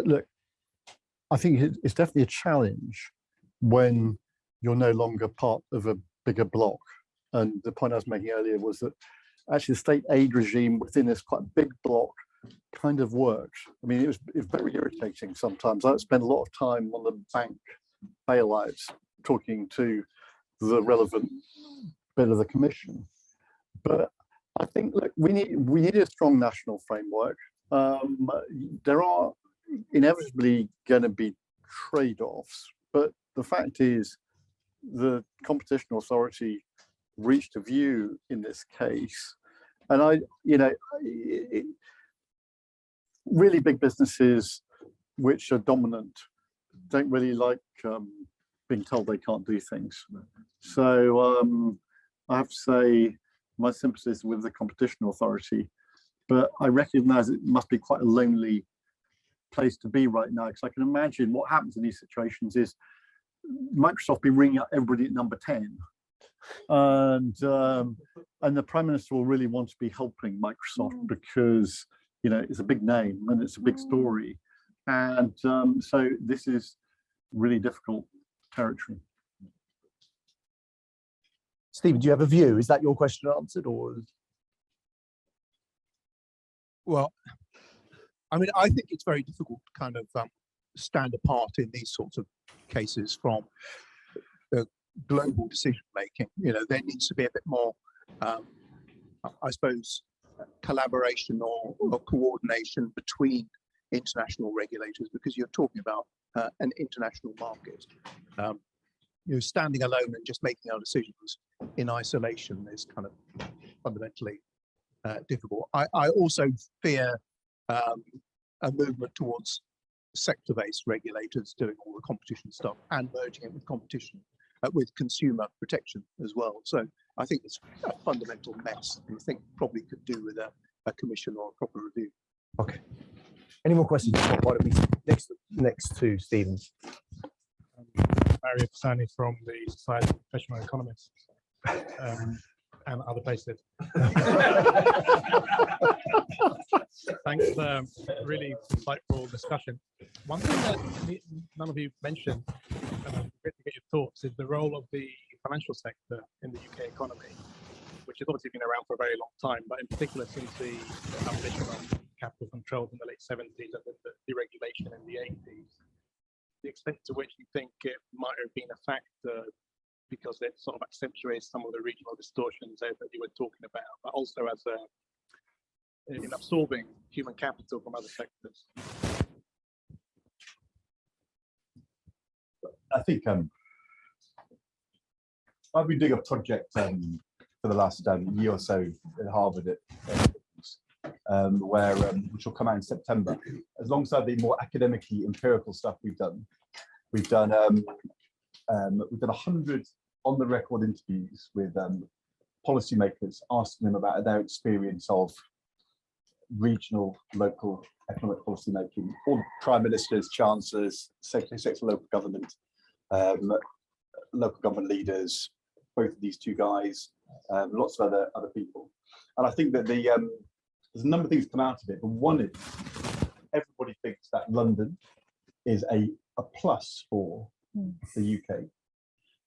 Look, I think it's definitely a challenge when you're no longer part of a bigger block. And the point I was making earlier was that actually the state aid regime within this quite big block kind of worked. I mean, it was very irritating sometimes. I spent a lot of time on the bank bailouts talking to the relevant bit of the commission. But I think, look, we need a strong national framework. There are inevitably going to be trade-offs, but the fact is the competition authority reached a view in this case, and really big businesses which are dominant don't really like being told they can't do things. So I have to say my sympathies with the competition authority, but I recognize it must be quite a lonely place to be right now, because I can imagine what happens in these situations is Microsoft be ringing up everybody at number 10, and the Prime Minister will really want to be helping Microsoft because it's a big name and it's a big story, and so this is really difficult territory. Stephen, do you have a view? Is that your question answered, or? Well, I mean, I think it's very difficult to kind of stand apart in these sorts of cases from the global decision making. There needs to be a bit more, I suppose, collaboration or coordination between international regulators, because you're talking about an international market. Standing alone and just making our decisions in isolation is kind of fundamentally difficult. I also fear a movement towards sector-based regulators doing all the competition stuff and merging it with competition, with consumer protection as well. So I think it's a fundamental mess, and I think probably could do with a commission or a proper review. Okay. Any more questions? Why don't we next to Stephen? Mario Pisani from the Society of Professional Economists and other places. Thanks for a really insightful discussion. One thing that none of you mentioned, and I'm great to get your thoughts, is the role of the financial sector in the UK economy, which has obviously been around for a very long time, but in particular since the abolition of capital controls in the late 70s and the deregulation in the 80s. The extent to which you think it might have been a factor because it sort of accentuates some of the regional distortions that you were talking about, but also as in absorbing human capital from other sectors. I think I've been doing a project for the last year or so at Harvard where which will come out in September. Alongside the more academically empirical stuff we've done 100 on-the-record interviews with policymakers, asking them about their experience of regional, local economic policy making. All prime ministers, chancellors, secretaries of local government, leaders, both of these two guys, lots of other people. And I think that there's a number of things come out of it, but one is everybody thinks that London is a plus for the UK,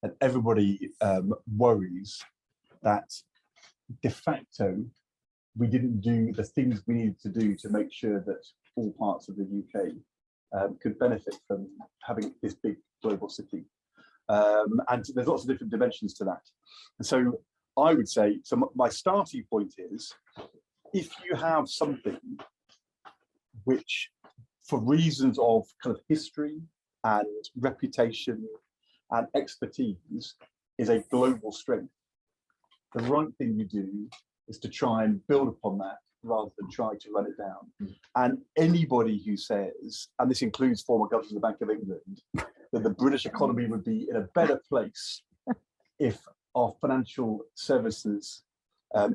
and everybody worries that de facto we didn't do the things we needed to do to make sure that all parts of the UK could benefit from having this big global city. And there's lots of different dimensions to that. And so I would say, so my starting point is, if you have something which, for reasons of kind of history and reputation and expertise, is a global strength, the right thing you do is to try and build upon that rather than try to run it down. And anybody who says, and this includes former governors of the Bank of England, that the British economy would be in a better place if our financial services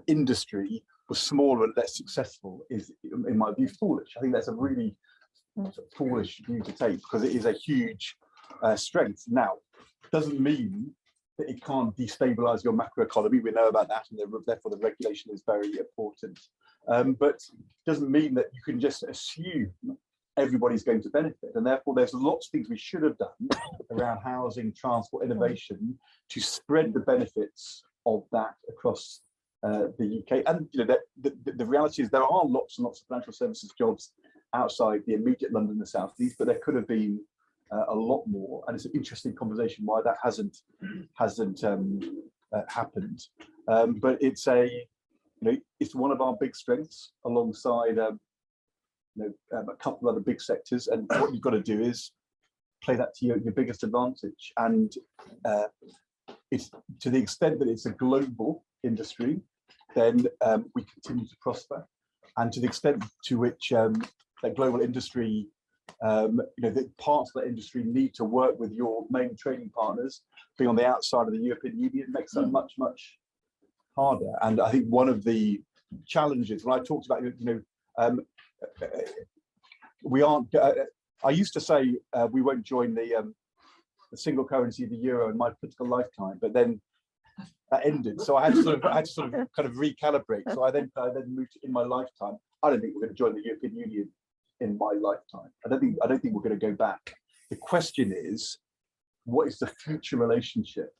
industry was smaller and less successful is, in my view, foolish. I think that's a really foolish view to take, because it is a huge strength. Now, doesn't mean that it can't destabilize your macroeconomy. We know about that, and therefore the regulation is very important. But doesn't mean that you can just assume everybody's going to benefit. And therefore, there's lots of things we should have done around housing, transport, innovation to spread the benefits of that across the UK. And the reality is there are lots and lots of financial services jobs outside the immediate London and South East, but there could have been a lot more. And it's an interesting conversation why that hasn't happened. But it's it's one of our big strengths alongside a couple of other big sectors. And what you've got to do is play that to your biggest advantage. And it's to the extent that it's a global industry, then we continue to prosper. And to the extent to which that global industry, the parts of that industry need to work with your main trading partners, being on the outside of the European Union, makes that much, much harder. And I think one of the challenges, when I talked about, we aren't, I used to say we won't join the single currency, the euro, in my political lifetime, but then that ended. So I had to kind of recalibrate. So I then moved in my lifetime. I don't think we're going to join the European Union in my lifetime. I don't think we're going to go back. The question is, what is the future relationship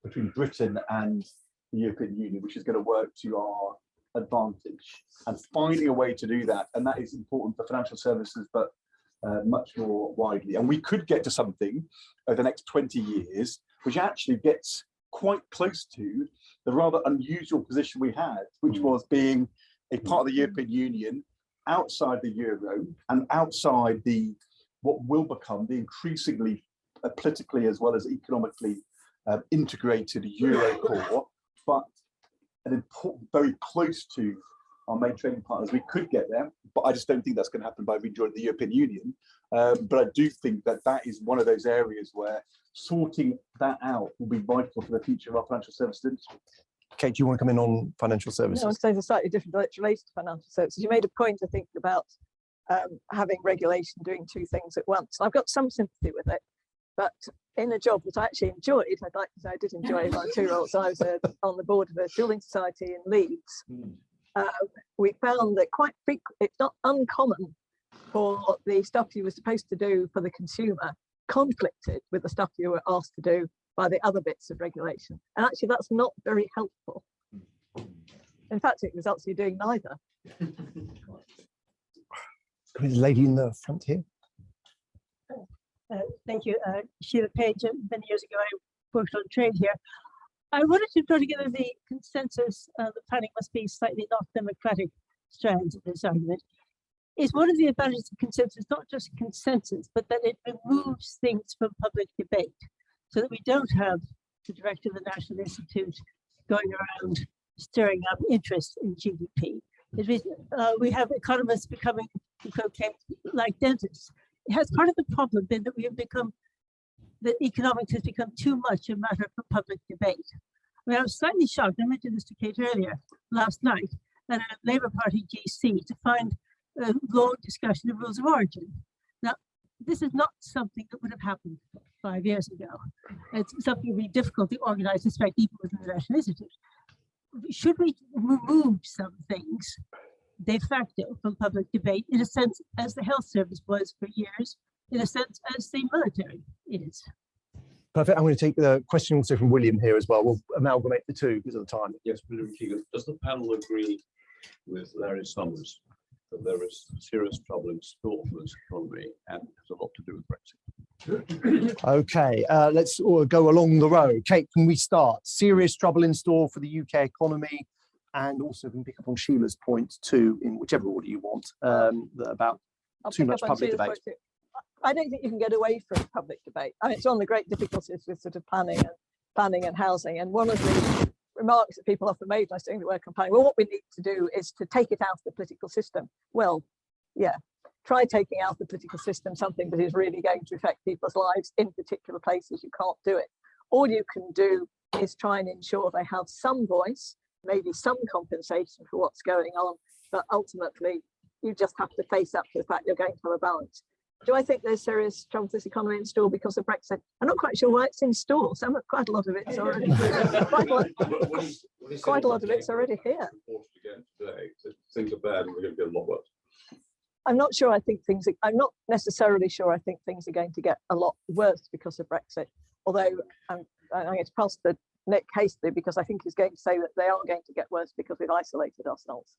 between Britain and the European Union, which is going to work to our advantage, and finding a way to do that. And that is important for financial services, but much more widely. And we could get to something over the next 20 years, which actually gets quite close to the rather unusual position we had, which was being a part of the European Union outside the euro and outside what will become the increasingly politically as well as economically integrated euro core, but an important, very close to our main trading partners. We could get there, but I just don't think that's going to happen by rejoining the European Union. But I do think that is one of those areas where sorting that out will be vital for the future of our financial services industry. Kate, do you want to come in on financial services? No, I was saying a slightly different, but it's related to financial services. You made a point, I think, about having regulation doing two things at once. I've got some sympathy with it, but in a job that I actually enjoyed, I'd like to say I did enjoy my two roles. I was on the board of a building society in Leeds. We found that quite frequently, it's not uncommon for the stuff you were supposed to do for the consumer conflicted with the stuff you were asked to do by the other bits of regulation. And actually, that's not very helpful. In fact, it results in you doing neither. There's a lady in the front here. Thank you. Sheila Page, many years ago, I worked on trade here. I wanted to put together the consensus, the planning must be slightly not democratic strands of this argument. Is one of the advantages of consensus not just consensus, but that it removes things from public debate, so that we don't have the director of the National Institute going around stirring up interest in GDP. We have economists becoming, like dentists. It has part of the problem been that we have become, that economics has become too much a matter for public debate. I mean, I was slightly shocked, I mentioned this to Kate earlier, last night, at a Labour Party GC to find a long discussion of rules of origin. Now, this is not something that would have happened 5 years ago. It's something really difficult to organize, respect, even within the National Institute. Should we remove some things de facto from public debate, in a sense, as the health service was for years, in a sense, as the military is? Perfect. I'm going to take the question also from William here as well. We'll amalgamate the two because of the time. Yes, William Keegan. Does the panel agree with Larry Summers that there is serious trouble in store for this economy and has a lot to do with Brexit? Okay, let's go along the road. Kate, can we start? Serious trouble in store for the UK economy, and also we can pick up on Sheila's point too, in whichever order you want, about too much public debate. I don't think you can get away from public debate. I mean, it's one of the great difficulties with sort of planning and housing. And one of the remarks that people often made when I was doing the work on planning, well, what we need to do is to take it out of the political system. Well, yeah, try taking out of the political system something that is really going to affect people's lives in particular places. You can't do it. All you can do is try and ensure they have some voice, maybe some compensation for what's going on, but ultimately you just have to face up to the fact you're going to have a balance. Do I think there's serious trouble with this economy in store because of Brexit? I'm not quite sure why it's in store. Quite a lot of it's already quite a lot of it's already here. Things are bad and we're going to get a lot worse. I'm not sure. I'm not necessarily sure. I think things are going to get a lot worse because of Brexit. Although I'm going to pass to Nick hastily because I think he's going to say that they are going to get worse because we've isolated ourselves.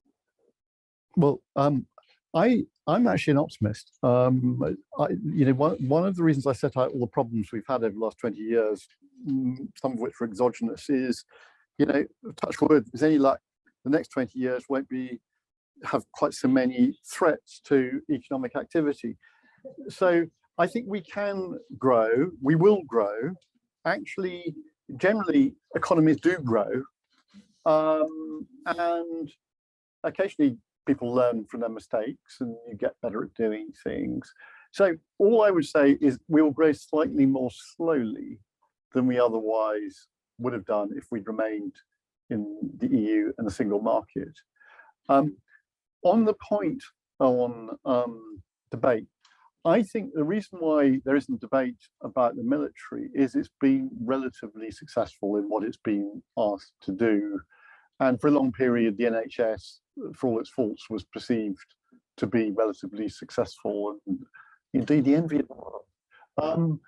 Well, I'm actually an optimist. One of the reasons I set out all the problems we've had over the last 20 years, some of which were exogenous, is, touch wood, if there's any luck, the next 20 years won't have quite so many threats to economic activity. So I think we can grow, we will grow. Actually, generally, economies do grow. And occasionally people learn from their mistakes and you get better at doing things. So all I would say is we will grow slightly more slowly than we otherwise would have done if we'd remained in the EU and the single market. On the point on debate, I think the reason why there isn't debate about the military is it's been relatively successful in what it's been asked to do. And for a long period, the NHS, for all its faults, was perceived to be relatively successful and indeed the envy of the world.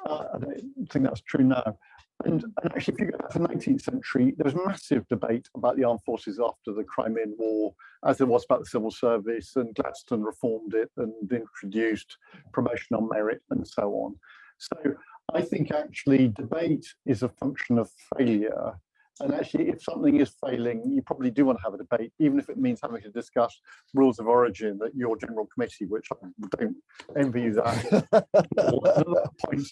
I don't think that's true now. And actually, if you go back to the 19th century, there was massive debate about the armed forces after the Crimean War, as there was about the civil service, and Gladstone reformed it and introduced promotion on merit and so on. So I think actually debate is a function of failure. And actually, if something is failing, you probably do want to have a debate, even if it means having to discuss rules of origin at your general committee, which I don't envy you that. Another point,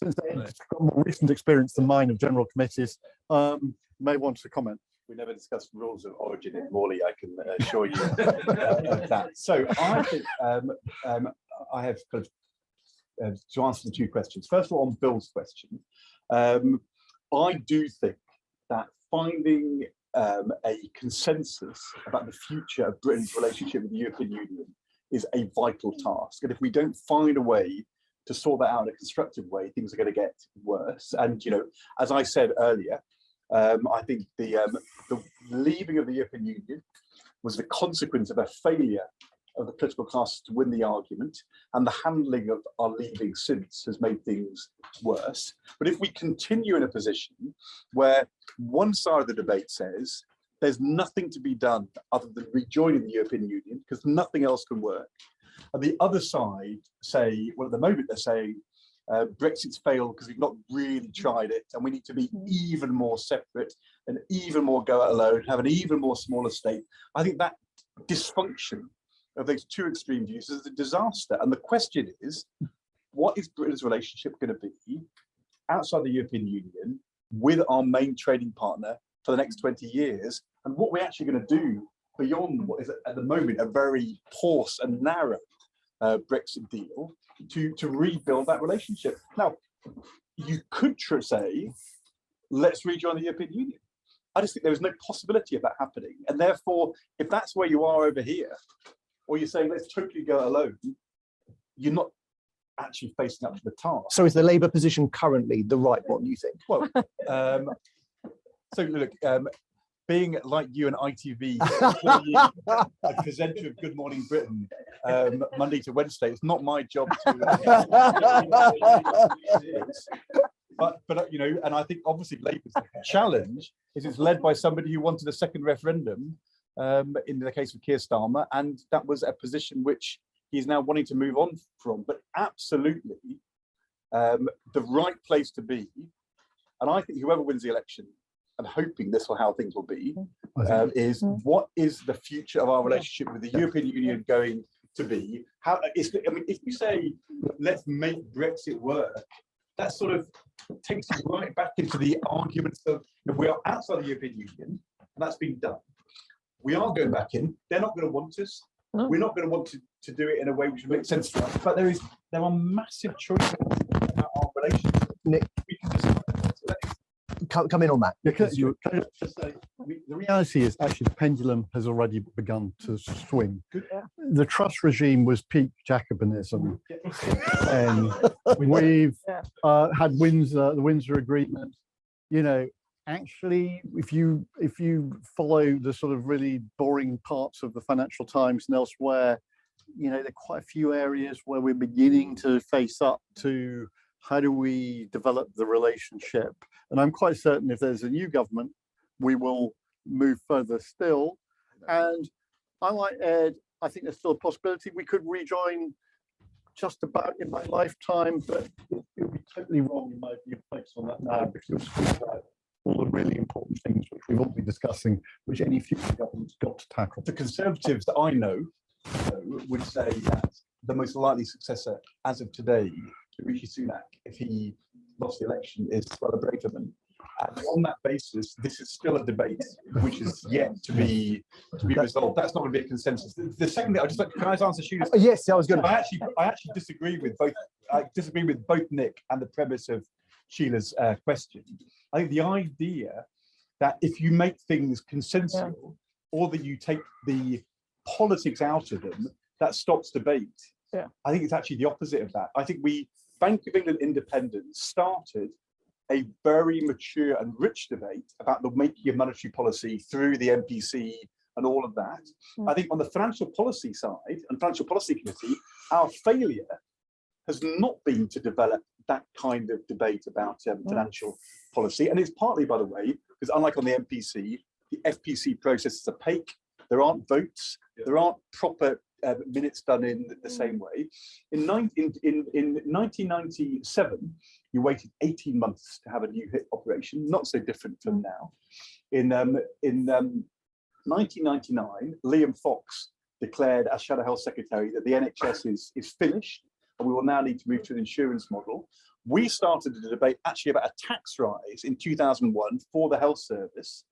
since they've got more recent experience than mine of general committees, may want to comment. We never discussed rules of origin in Morley, I can assure you of that. So I think I have kind of, to answer the two questions. First of all, on Bill's question, I do think that finding a consensus about the future of Britain's relationship with the European Union is a vital task. And if we don't find a way to sort that out in a constructive way, things are going to get worse. And, you know, as I said earlier, I think the leaving of the European Union was the consequence of a failure of the political class to win the argument, and the handling of our leaving since has made things worse. But if we continue in a position where one side of the debate says there's nothing to be done other than rejoining the European Union because nothing else can work, and the other side say, well, at the moment they're saying Brexit's failed because we've not really tried it, and we need to be even more separate and even more go it alone, have an even more smaller state. I think that dysfunction of those two extreme views is a disaster. And the question is, what is Britain's relationship going to be outside the European Union with our main trading partner for the next 20 years? And what we're actually going to do beyond what is at the moment a very porous and narrow Brexit deal to rebuild that relationship. Now, you could say, let's rejoin the European Union. I just think there is no possibility of that happening. And therefore, if that's where you are over here, or you're saying, let's totally go alone, you're not actually facing up to the task. So is the Labour position currently the right one, you think? Well, so look, being like you and ITV, a presenter of Good Morning Britain, Monday to Wednesday, it's not my job to... But you know, and I think obviously Labour's challenge is it's led by somebody who wanted a second referendum in the case of Keir Starmer, and that was a position which he's now wanting to move on from. But absolutely the right place to be, and I think whoever wins the election, and hoping this is how things will be, is what is the future of our relationship with the European Union going to be? How is, I mean, if you say let's make Brexit work, that sort of takes you right back into the arguments of we are outside the European Union, and that's been done. We are going back in. They're not going to want us. We're not going to want to do it in a way which makes sense to us. But there are massive choices about our relationship. Nick, we can decide what to let. Come in on that. Because you just say, the reality is actually the pendulum has already begun to swing. The Truss regime was peak Jacobinism, and we've had the Windsor Agreement. You know, actually, if you follow the sort of really boring parts of the Financial Times and elsewhere, you know, there are quite a few areas where we're beginning to face up to how do we develop the relationship. And I'm quite certain if there's a new government, we will move further still. And I like Ed, I think there's still a possibility we could rejoin just about in my lifetime, but it would be totally wrong in my view based on that now, because all the really important things which we've all been discussing, which any future government's got to tackle. The Conservatives that I know would say that the most likely successor as of today to Rishi Sunak, if he lost the election, is Brother Braverman. And on that basis, this is still a debate which is yet to be resolved. That's not going to be a consensus. The second thing, can I answer Sheila's? Yes, I was going to. I actually disagree with both. I disagree with both Nick and the premise of Sheila's question. I think the idea that if you make things consensual, or that you take the politics out of them, that stops debate. Yeah. I think it's actually the opposite of that. I think Bank of England independence started a very mature and rich debate about the making of monetary policy through the MPC and all of that. I think on the financial policy side and financial policy committee, our failure has not been to develop that kind of debate about financial policy. And it's partly, by the way, because unlike on the MPC, the FPC process is opaque. There aren't votes. There aren't proper minutes done in the same way. In 1997, you waited 18 months to have a new hit operation, not so different from now. In 1999, Liam Fox declared as Shadow Health Secretary that the NHS is finished and we will now need to move to an insurance model. We started a debate actually about a tax rise in 2001 for the health service.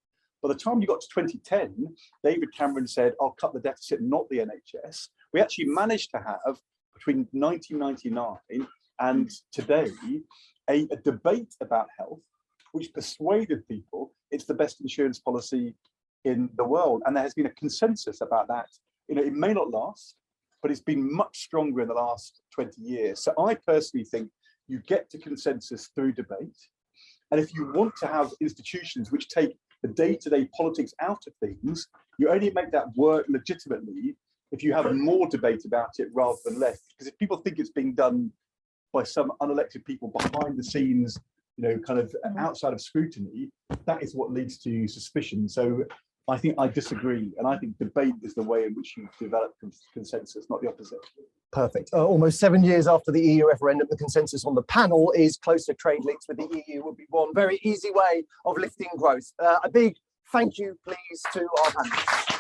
By the time you got to 2010, David Cameron said, I'll cut the deficit, not the NHS. We actually managed to have, between 1999 and today, a debate about health, which persuaded people it's the best insurance policy in the world. And there has been a consensus about that. It may not last, but it's been much stronger in the last 20 years. So I personally think you get to consensus through debate. And if you want to have institutions which take the day-to-day politics out of things, you only make that work legitimately if you have more debate about it rather than less. Because if people think it's being done by some unelected people behind the scenes, kind of outside of scrutiny, that is what leads to suspicion. So I think I disagree, and I think debate is the way in which you develop consensus, not the opposite. Perfect. Almost 7 years after the EU referendum, the consensus on the panel is closer trade links with the EU would be one very easy way of lifting growth. A big thank you, please, to our panelists.